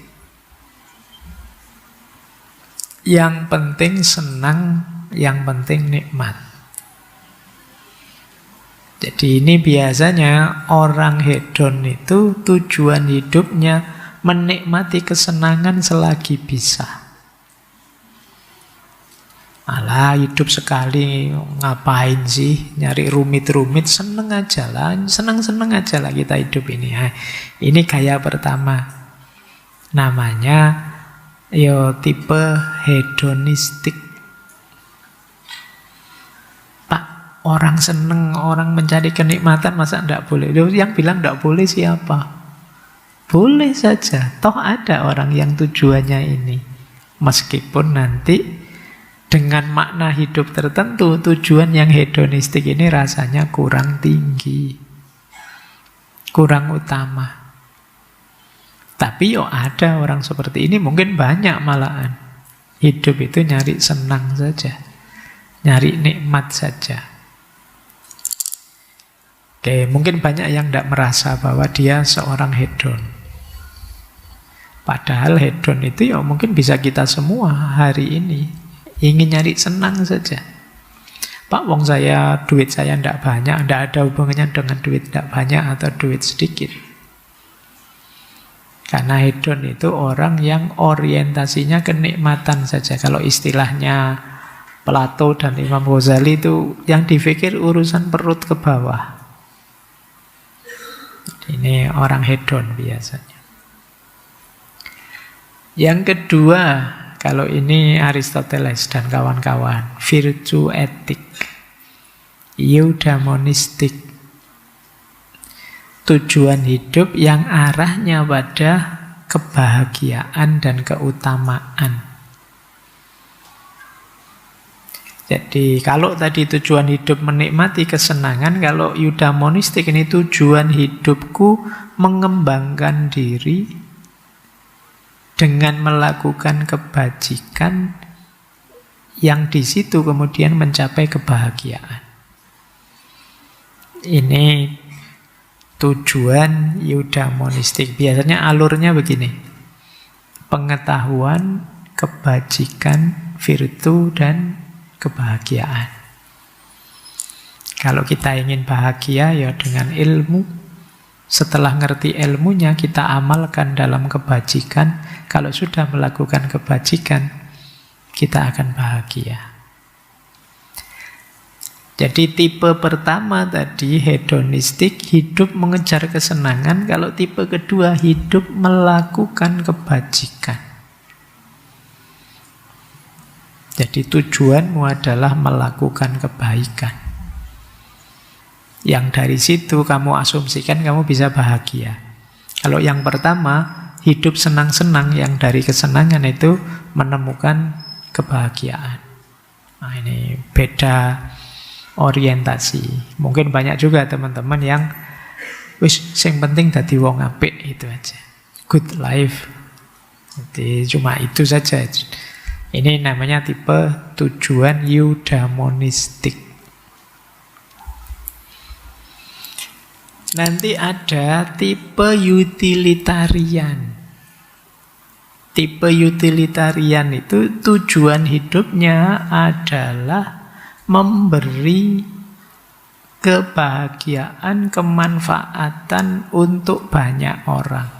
Yang penting senang, yang penting nikmat. Jadi ini biasanya orang hedon itu tujuan hidupnya menikmati kesenangan selagi bisa. Alah, hidup sekali, ngapain sih nyari rumit-rumit, seneng aja lah, seneng-seneng aja lah kita hidup ini. Nah, ini gaya pertama. Namanya tipe hedonistik. Pak, orang seneng, orang mencari kenikmatan, masa enggak boleh? Yang bilang enggak boleh siapa? Boleh saja, toh ada orang yang tujuannya ini. Meskipun nanti dengan makna hidup tertentu, tujuan yang hedonistik ini rasanya kurang tinggi, kurang utama. Tapi ada orang seperti ini, mungkin banyak malahan. Hidup itu nyari senang saja, nyari nikmat saja. Oke, mungkin banyak yang tidak merasa bahwa dia seorang hedon. Padahal hedon itu mungkin bisa kita semua hari ini. Ingin nyari senang saja. Pak, wong saya, duit saya tidak banyak, tidak ada hubungannya dengan duit tidak banyak atau duit sedikit. Karena hedon itu orang yang orientasinya kenikmatan saja. Kalau istilahnya Plato dan Imam Ghazali itu yang dipikir urusan perut ke bawah. Ini orang hedon biasanya. Yang kedua, kalau ini Aristoteles dan kawan-kawan, virtue etik, eudaimonistik, tujuan hidup yang arahnya pada kebahagiaan dan keutamaan. Jadi kalau tadi tujuan hidup menikmati kesenangan, kalau eudaimonistik ini tujuan hidupku mengembangkan diri dengan melakukan kebajikan yang di situ kemudian mencapai kebahagiaan. Ini tujuan eudaimonistik. Biasanya alurnya begini. Pengetahuan, kebajikan, virtu, dan kebahagiaan. Kalau kita ingin bahagia ya dengan ilmu. Setelah ngerti ilmunya kita amalkan dalam kebajikan. Kalau sudah melakukan kebajikan, kita akan bahagia. Jadi tipe pertama tadi hedonistik, hidup mengejar kesenangan. Kalau tipe kedua hidup melakukan kebajikan. Jadi tujuanmu adalah melakukan kebaikan. Yang dari situ kamu asumsikan kamu bisa bahagia. Kalau yang pertama, hidup senang-senang, yang dari kesenangan itu menemukan kebahagiaan. Nah, ini beda orientasi. Mungkin banyak juga teman-teman yang Wis, sing penting dadi wong apik, itu aja. Good life. Jadi cuma itu saja. Ini namanya tipe tujuan eudaimonistik. Nanti ada tipe utilitarian. Tipe utilitarian itu tujuan hidupnya adalah memberi kebahagiaan, kemanfaatan untuk banyak orang.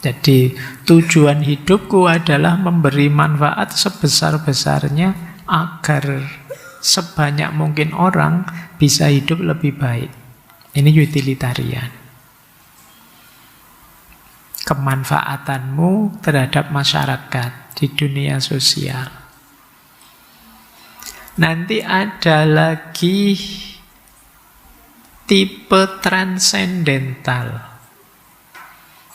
Jadi tujuan hidupku adalah memberi manfaat sebesar-besarnya agar sebanyak mungkin orang bisa hidup lebih baik. Ini utilitarian. Kemanfaatanmu terhadap masyarakat di dunia sosial. Nanti ada lagi tipe transendental.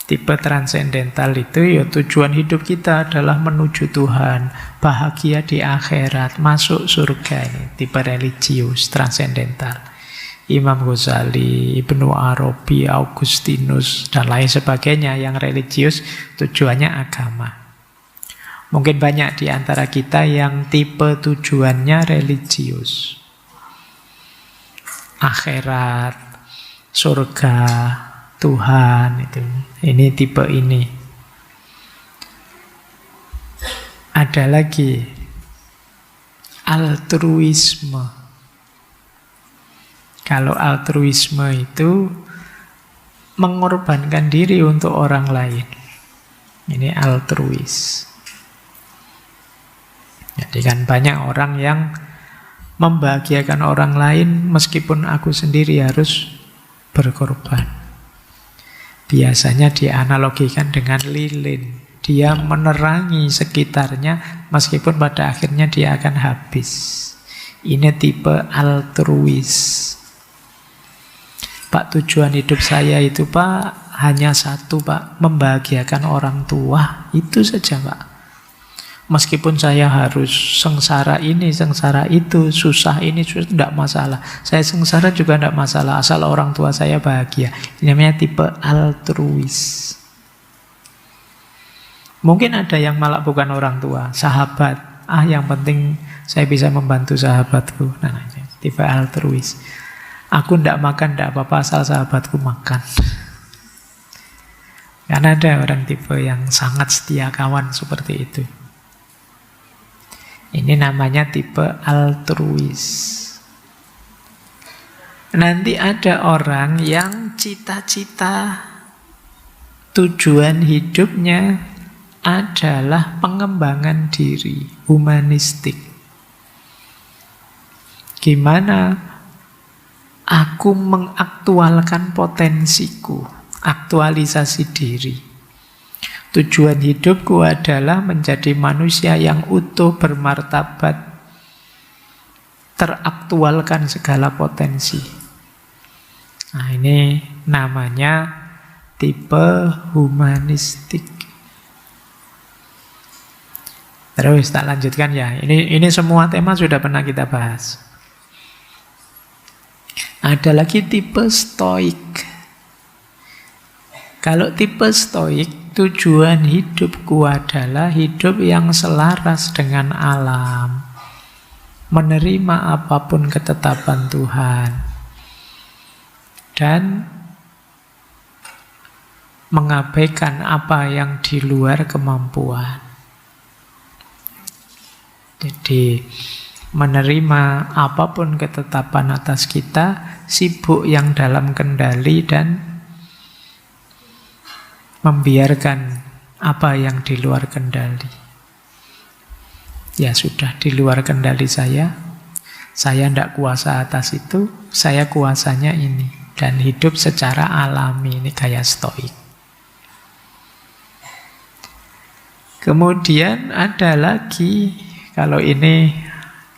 Tipe transendental itu ya tujuan hidup kita adalah menuju Tuhan, bahagia di akhirat, masuk surga. Ini tipe religius, transendental. Imam Ghazali, Ibnu Arabi, Augustinus, dan lain sebagainya yang religius, tujuannya agama. Mungkin banyak di antara kita yang tipe tujuannya religius. Akhirat, surga, Tuhan, itu. Ini tipe ini. Ada lagi altruisme. Kalau altruisme itu mengorbankan diri untuk orang lain. Ini altruis. Jadi kan banyak orang yang membahagiakan orang lain meskipun aku sendiri harus berkorban. Biasanya dianalogikan dengan lilin. Dia menerangi sekitarnya meskipun pada akhirnya dia akan habis. Ini tipe altruis. Pak, tujuan hidup saya itu, Pak, hanya satu, Pak, membahagiakan orang tua. Itu saja, Pak. Meskipun saya harus sengsara ini, sengsara itu, susah ini, susah, tidak masalah. Saya sengsara juga tidak masalah, asal orang tua saya bahagia. Ini namanya tipe altruis. Mungkin ada yang malah bukan orang tua, sahabat. Yang penting saya bisa membantu sahabatku. Nah, tipe altruis. Aku tidak makan, tidak apa-apa, asal sahabatku makan. Karena ada orang tipe yang sangat setia kawan seperti itu. Ini namanya tipe altruis. Nanti ada orang yang cita-cita tujuan hidupnya adalah pengembangan diri, humanistik. Gimana aku mengaktualkan potensiku, aktualisasi diri. Tujuan hidupku adalah menjadi manusia yang utuh, bermartabat, teraktualkan segala potensi. Nah, ini namanya tipe humanistik. Terus tak lanjutkan ya. Ini semua tema sudah pernah kita bahas. Ada lagi tipe stoik. Kalau tipe stoik, tujuan hidupku adalah hidup yang selaras dengan alam, menerima apapun ketetapan Tuhan, dan mengabaikan apa yang di luar kemampuan. Jadi menerima apapun ketetapan atas kita, sibuk yang dalam kendali, dan membiarkan apa yang di luar kendali. Ya sudah, di luar kendali saya tidak kuasa atas itu, saya kuasanya ini. Dan hidup secara alami, ini gaya stoik. Kemudian ada lagi, kalau ini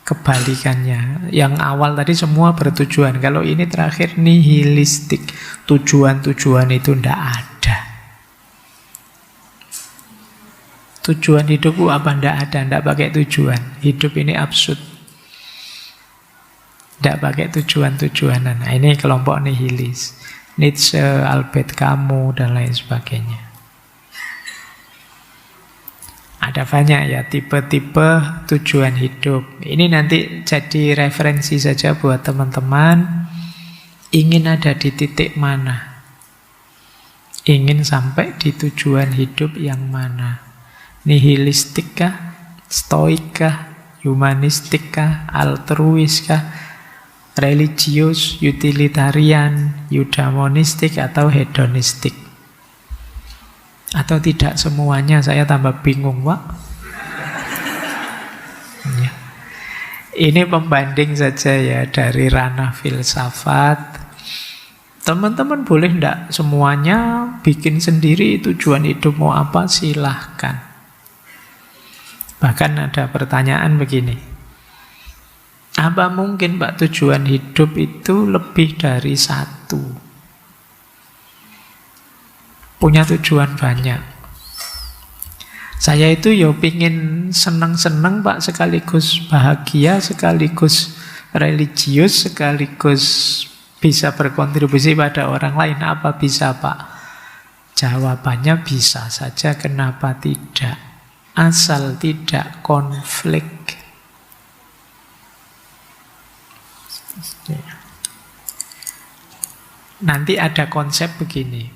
kebalikannya. Yang awal tadi semua bertujuan. Kalau ini terakhir nihilistik. Tujuan-tujuan itu tidak ada. Tujuan hidupku apa? Tidak ada. Tidak pakai tujuan. Hidup ini absurd. Tidak pakai tujuan-tujuanan. Nah, ini kelompok nihilis. Nietzsche, Albert Camus, dan lain sebagainya. Ada banyak ya tipe-tipe tujuan hidup. Ini nanti jadi referensi saja buat teman-teman. Ingin ada di titik mana? Ingin sampai di tujuan hidup yang mana? Nihilistik kah? Stoik kah? Humanistik kah? Altruis kah? Religius, utilitarian, eudaimonistik, atau hedonistik? Atau tidak semuanya? Saya tambah bingung, Pak. Ya. Ini pembanding saja ya dari ranah filsafat. Teman-teman boleh tidak semuanya bikin sendiri tujuan hidup mau apa, silahkan. Bahkan ada pertanyaan begini. Apa mungkin Pak tujuan hidup itu lebih dari satu? Punya tujuan banyak. Saya itu ya pingin senang-senang Pak, sekaligus bahagia, sekaligus religius, sekaligus bisa berkontribusi pada orang lain. Apa bisa Pak? Jawabannya bisa saja, kenapa tidak? Asal tidak konflik. Nanti ada konsep begini.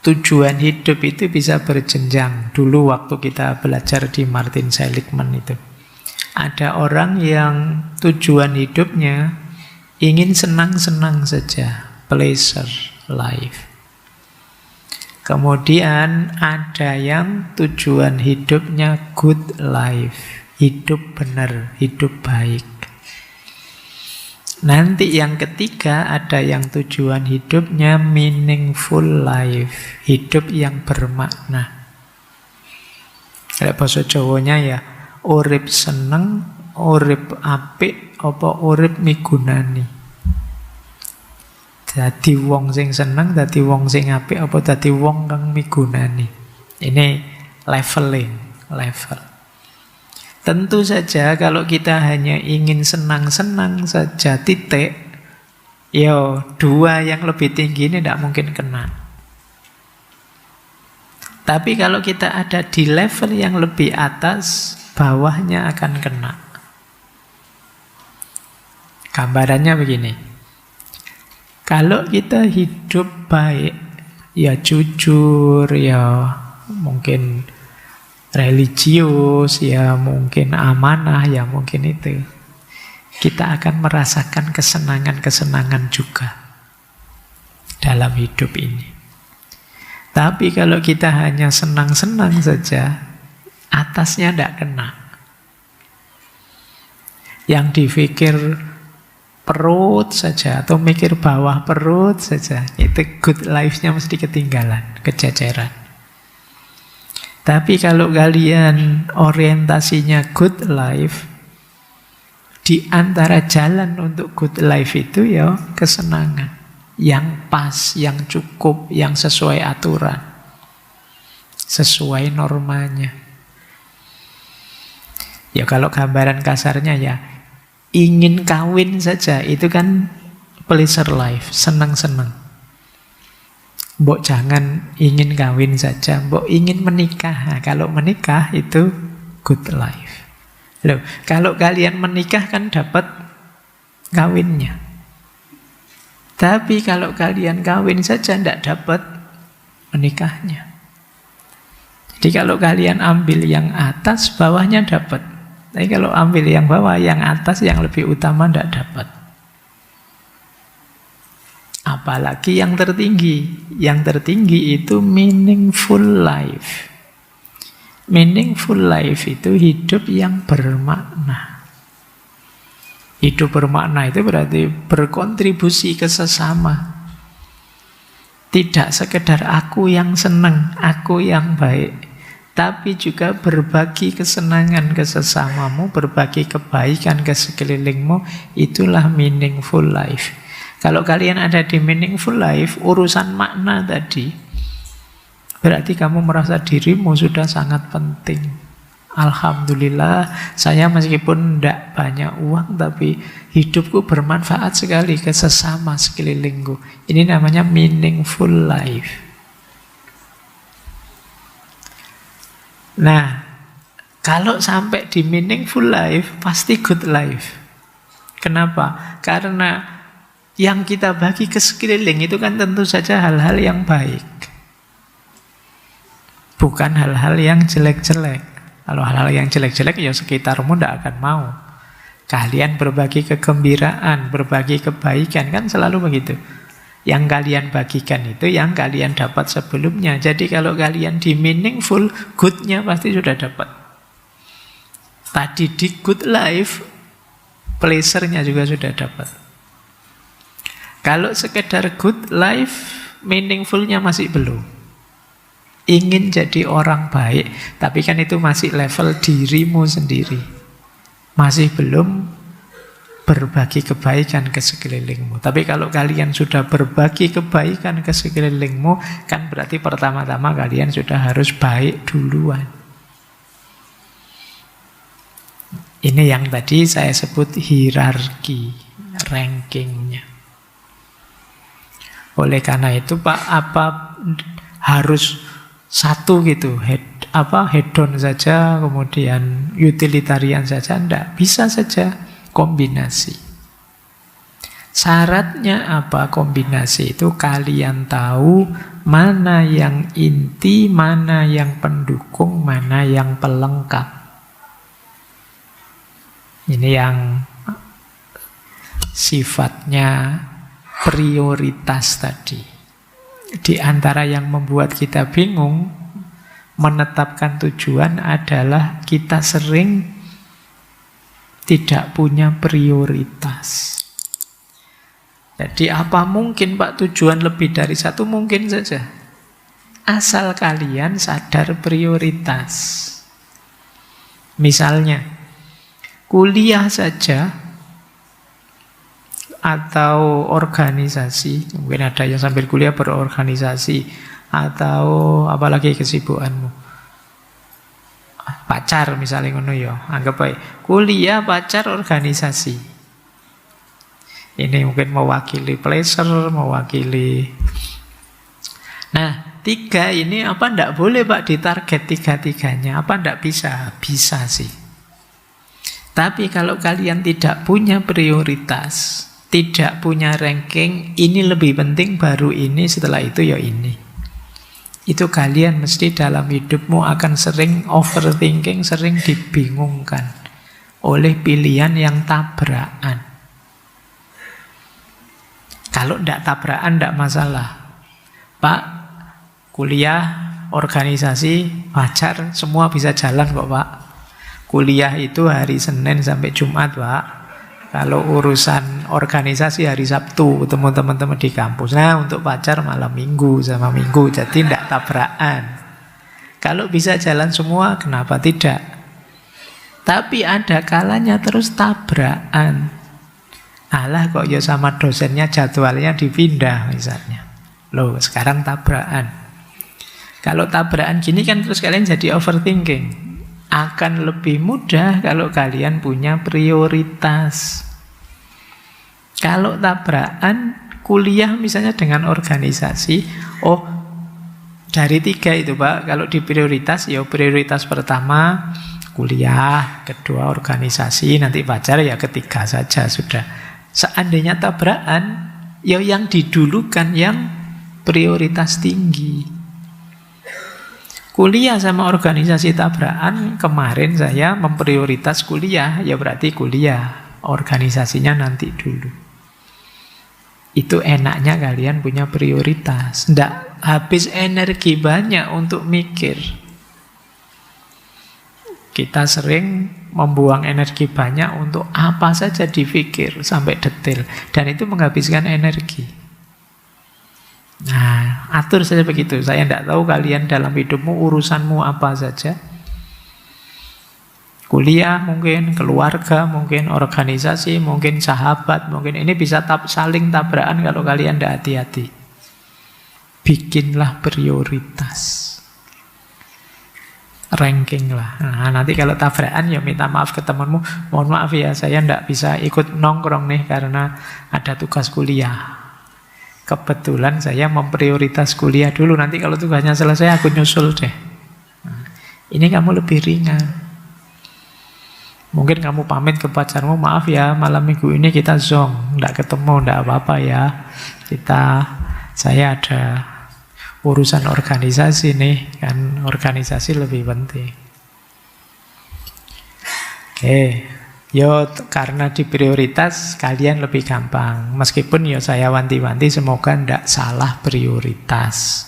Tujuan hidup itu bisa berjenjang. Dulu waktu kita belajar di Martin Seligman itu, ada orang yang tujuan hidupnya ingin senang-senang saja, pleasure life. Kemudian ada yang tujuan hidupnya good life, hidup benar, hidup baik. Nanti yang ketiga ada yang tujuan hidupnya meaningful life, hidup yang bermakna. Kayak bahasa Jawanya ya, urip seneng, urip apik, apa urip migunani. Dadi wong sing seneng, dadi wong sing apik, apa dadi wong kang migunani. Ini leveling, level. Tentu saja kalau kita hanya ingin senang-senang saja titik, dua yang lebih tinggi ini tidak mungkin kena. Tapi kalau kita ada di level yang lebih atas, bawahnya akan kena. Gambarannya begini. Kalau kita hidup baik, ya jujur, ya mungkin religius, ya mungkin amanah, ya mungkin itu. Kita akan merasakan kesenangan-kesenangan juga dalam hidup ini. Tapi kalau kita hanya senang-senang saja, atasnya tidak kena. Yang dipikir perut saja, atau mikir bawah perut saja, itu good life-nya mesti ketinggalan, kececeran. Tapi kalau kalian orientasinya good life, di antara jalan untuk good life itu ya kesenangan. Yang pas, yang cukup, yang sesuai aturan. Sesuai normanya. Ya kalau gambaran kasarnya ya, ingin kawin saja, itu kan pleasure life, senang-senang. Mbok jangan ingin kawin saja, mbok ingin menikah. Nah, kalau menikah itu good life. Loh, kalau kalian menikah kan dapat kawinnya. Tapi kalau kalian kawin saja tidak dapat menikahnya. Jadi kalau kalian ambil yang atas, bawahnya dapat. Tapi kalau ambil yang bawah, yang atas yang lebih utama tidak dapat. Apalagi yang tertinggi. Yang tertinggi itu meaningful life. Meaningful life itu hidup yang bermakna. Hidup bermakna itu berarti berkontribusi ke sesama. Tidak sekedar aku yang senang, aku yang baik, tapi juga berbagi kesenangan ke sesamamu, berbagi kebaikan ke sekelilingmu. Itulah meaningful life. Kalau kalian ada di meaningful life, urusan makna tadi, berarti kamu merasa dirimu sudah sangat penting. Alhamdulillah, saya meskipun tidak banyak uang, tapi hidupku bermanfaat sekali ke sesama sekelilingku. Ini namanya meaningful life. Nah, kalau sampai di meaningful life, pasti good life. Kenapa? Karena yang kita bagi ke sekeliling itu kan tentu saja hal-hal yang baik. Bukan hal-hal yang jelek-jelek. Kalau hal-hal yang jelek-jelek, ya sekitarmu tidak akan mau. Kalian berbagi kegembiraan, berbagi kebaikan, kan selalu begitu. Yang kalian bagikan itu yang kalian dapat sebelumnya. Jadi kalau kalian di meaningful, good-nya pasti sudah dapat. Tadi di good life, pleasure-nya juga sudah dapat. Kalau sekedar good life, meaningful-nya masih belum. Ingin jadi orang baik, tapi kan itu masih level dirimu sendiri. Masih belum berbagi kebaikan ke sekelilingmu. Tapi kalau kalian sudah berbagi kebaikan ke sekelilingmu, kan berarti pertama-tama kalian sudah harus baik duluan. Ini yang tadi saya sebut hierarki, rankingnya. Oleh karena itu Pak, apa harus satu gitu, hedon saja, kemudian utilitarian saja? Tidak, bisa saja kombinasi. Syaratnya apa kombinasi itu? Kalian tahu mana yang inti, mana yang pendukung, mana yang pelengkap. Ini yang sifatnya prioritas tadi. Di antara yang membuat kita bingung menetapkan tujuan adalah kita sering tidak punya prioritas. Jadi apa mungkin Pak tujuan lebih dari satu? Mungkin saja. Asal kalian sadar prioritas. Misalnya, kuliah saja atau organisasi, mungkin ada yang sambil kuliah berorganisasi, atau apalagi kesibukanmu, pacar misalnya ngono ya, anggap baik kuliah, pacar, organisasi. Ini mungkin mewakili pleasure, mewakili. Nah, tiga ini apa ndak boleh Pak ditarget tiga-tiganya? Apa ndak bisa? Bisa sih. Tapi kalau kalian tidak punya prioritas, tidak punya ranking, ini lebih penting, baru ini, setelah itu ya ini. Itu kalian mesti dalam hidupmu akan sering overthinking, sering dibingungkan oleh pilihan yang tabrakan. Kalau tidak tabrakan, tidak masalah. Pak, kuliah, organisasi, pacar, semua bisa jalan kok Pak. Kuliah itu hari Senin sampai Jumat Pak. Kalau urusan organisasi hari Sabtu ketemu teman-teman di kampus. Nah, untuk pacar malam Minggu sama Minggu. Jadi tidak tabrakan. Kalau bisa jalan semua, kenapa tidak? Tapi ada kalanya terus tabrakan. Alah kok ya sama dosennya jadwalnya dipindah misalnya. Loh, sekarang tabrakan. Kalau tabrakan gini kan terus kalian jadi overthinking. Akan lebih mudah kalau kalian punya prioritas. Kalau tabrakan, kuliah misalnya dengan organisasi, oh dari tiga itu Pak, kalau di prioritas, ya prioritas pertama kuliah, kedua organisasi, nanti pacar, ya ketiga saja sudah. Seandainya tabrakan, ya yang didulukan yang prioritas tinggi. Kuliah sama organisasi tabrakan, kemarin saya memprioritas kuliah, ya berarti kuliah, organisasinya nanti dulu. Itu enaknya kalian punya prioritas. Nggak habis energi banyak untuk mikir. Kita sering membuang energi banyak untuk apa saja dipikir sampai detail. Dan itu menghabiskan energi. Nah, atur saja begitu. Saya tidak tahu kalian dalam hidupmu urusanmu apa saja. Kuliah mungkin, keluarga mungkin, organisasi mungkin, sahabat mungkin. Ini bisa saling tabrakan kalau kalian tidak hati-hati. Bikinlah prioritas. ranking lah. Nah, nanti kalau tabrakan ya minta maaf ke temanmu, mohon maaf ya saya ndak bisa ikut nongkrong nih karena ada tugas kuliah. Kebetulan saya memprioritas kuliah dulu, nanti kalau tugasnya selesai aku nyusul deh. Nah, ini kamu lebih ringan. Mungkin kamu pamit ke pacarmu, maaf ya malam minggu ini kita zong, ndak ketemu, ndak apa-apa ya. Saya ada urusan organisasi nih, kan organisasi lebih penting. Oke, yo karena di prioritas kalian lebih gampang. Meskipun yo saya wanti-wanti semoga ndak salah prioritas.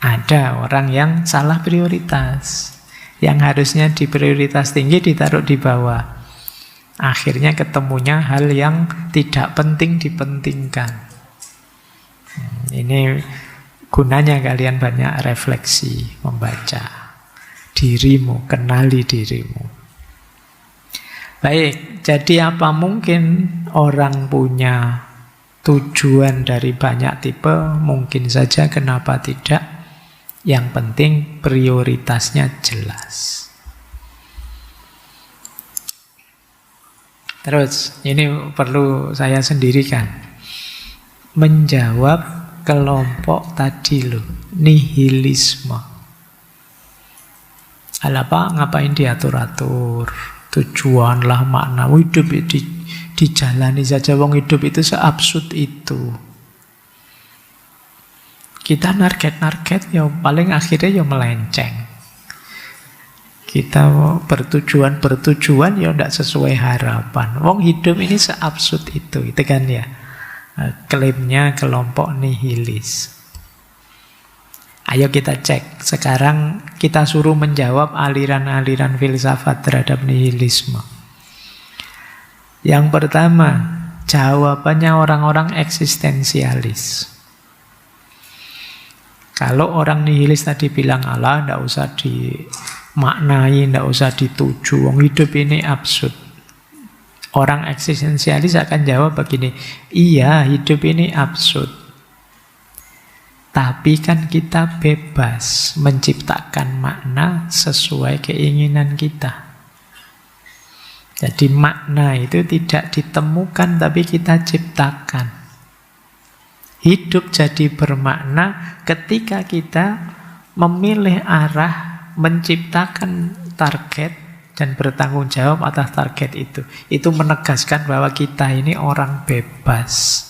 Ada orang yang salah prioritas, yang harusnya di prioritas tinggi ditaruh di bawah. Akhirnya ketemunya hal yang tidak penting dipentingkan. Ini gunanya kalian banyak refleksi, membaca dirimu, kenali dirimu. Baik, jadi apa mungkin orang punya tujuan dari banyak tipe? Mungkin saja, kenapa tidak? Yang penting prioritasnya jelas. Terus, ini perlu saya sendirikan. Menjawab kelompok tadi loh, nihilisme. Apa ngapain diatur-atur? Tujuan lah, makna hidup dijalani saja. Wong hidup itu seabsurd itu. Kita narget-narget ya paling akhirnya ya melenceng. Kita bertujuan ya tidak sesuai harapan. Wong hidup ini seabsurd itu kan ya. Klaimnya kelompok nihilis. Ayo kita cek. Sekarang kita suruh menjawab aliran-aliran filsafat terhadap nihilisme. Yang pertama, jawabannya orang-orang eksistensialis. Kalau orang nihilis tadi bilang Allah, tidak usah dimaknai, tidak usah dituju. Wong hidup ini absurd. Orang eksistensialis akan jawab begini, iya hidup ini absurd. Tapi kan kita bebas menciptakan makna sesuai keinginan kita. Jadi makna itu tidak ditemukan tapi kita ciptakan. Hidup jadi bermakna ketika kita memilih arah, menciptakan target, dan bertanggung jawab atas target itu. Itu menegaskan bahwa kita ini orang bebas.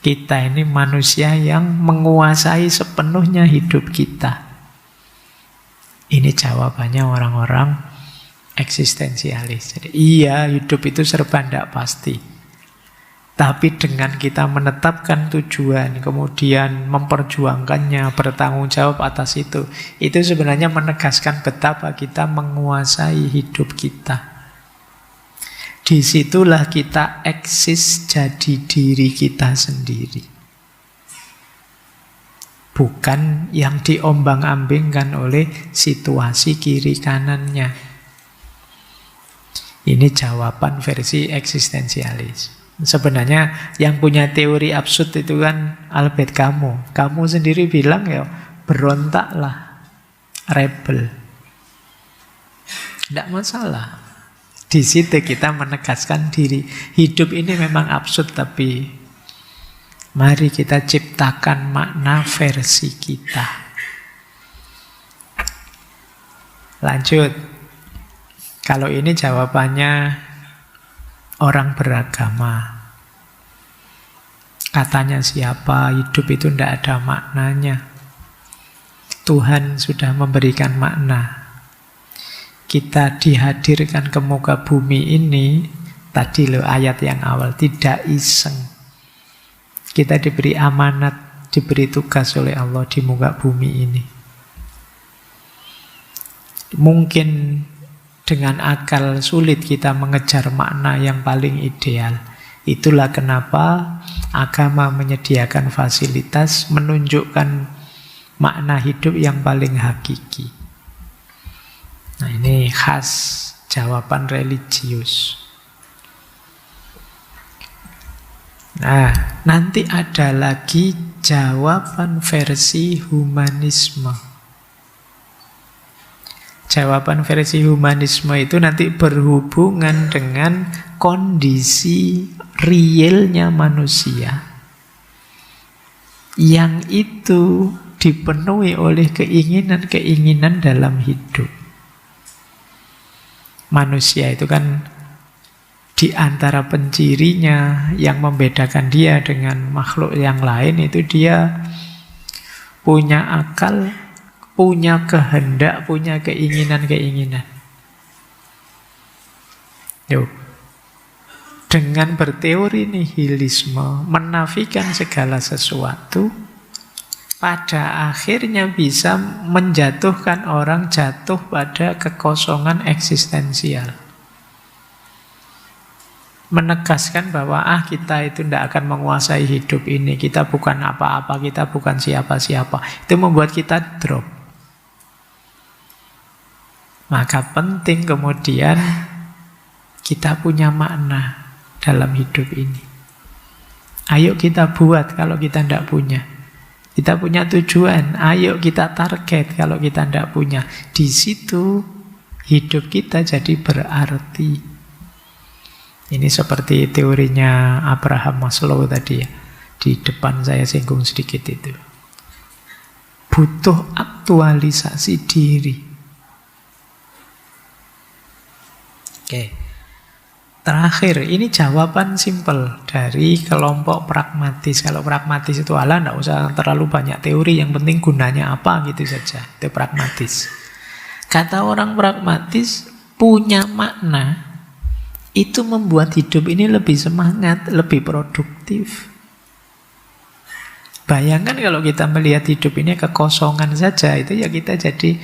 Kita ini manusia yang menguasai sepenuhnya hidup kita. Ini jawabannya orang-orang eksistensialis. Jadi, iya, hidup itu serba tidak pasti. Tapi dengan kita menetapkan tujuan, kemudian memperjuangkannya, bertanggung jawab atas itu sebenarnya menegaskan betapa kita menguasai hidup kita. Disitulah kita eksis jadi diri kita sendiri. Bukan yang diombang-ambingkan oleh situasi kiri kanannya. Ini jawaban versi eksistensialis. Sebenarnya yang punya teori absurd itu kan Albert Camus. Camus sendiri bilang ya berontaklah, rebel. Tidak masalah. Di situ kita menegaskan diri. Hidup ini memang absurd, tapi mari kita ciptakan makna versi kita. Lanjut. Kalau ini jawabannya orang beragama. Katanya siapa, hidup itu tidak ada maknanya. Tuhan sudah memberikan makna. Kita dihadirkan ke muka bumi ini, tadi loh ayat yang awal, tidak iseng. Kita diberi amanat, diberi tugas oleh Allah di muka bumi ini. Mungkin dengan akal sulit kita mengejar makna yang paling ideal. Itulah kenapa agama menyediakan fasilitas menunjukkan makna hidup yang paling hakiki. Nah, ini khas jawaban religius. Nah, nanti ada lagi jawaban versi humanisme. Jawaban versi humanisme itu nanti berhubungan dengan kondisi realnya manusia. Yang itu dipenuhi oleh keinginan-keinginan dalam hidup. Manusia itu kan di antara pencirinya yang membedakan dia dengan makhluk yang lain itu dia punya akal, punya kehendak, punya keinginan-keinginan. Dengan berteori nihilisme, menafikan segala sesuatu, pada akhirnya bisa menjatuhkan orang jatuh pada kekosongan eksistensial. Menegaskan bahwa kita itu tidak akan menguasai hidup ini, kita bukan apa-apa, kita bukan siapa-siapa. Itu membuat kita drop. Maka penting kemudian kita punya makna dalam hidup ini. Ayo kita buat kalau kita tidak punya. Kita punya tujuan, ayo kita target kalau kita tidak punya. Di situ hidup kita jadi berarti. Ini seperti teorinya Abraham Maslow tadi ya. Di depan saya singgung sedikit itu. Butuh aktualisasi diri. Oke. Terakhir, ini jawaban simpel dari kelompok pragmatis. Kalau pragmatis itu tidak usah terlalu banyak teori, yang penting gunanya apa gitu saja. Itu pragmatis. Kata orang pragmatis, punya makna itu membuat hidup ini lebih semangat, lebih produktif. Bayangkan kalau kita melihat hidup ini kekosongan saja, itu ya kita jadi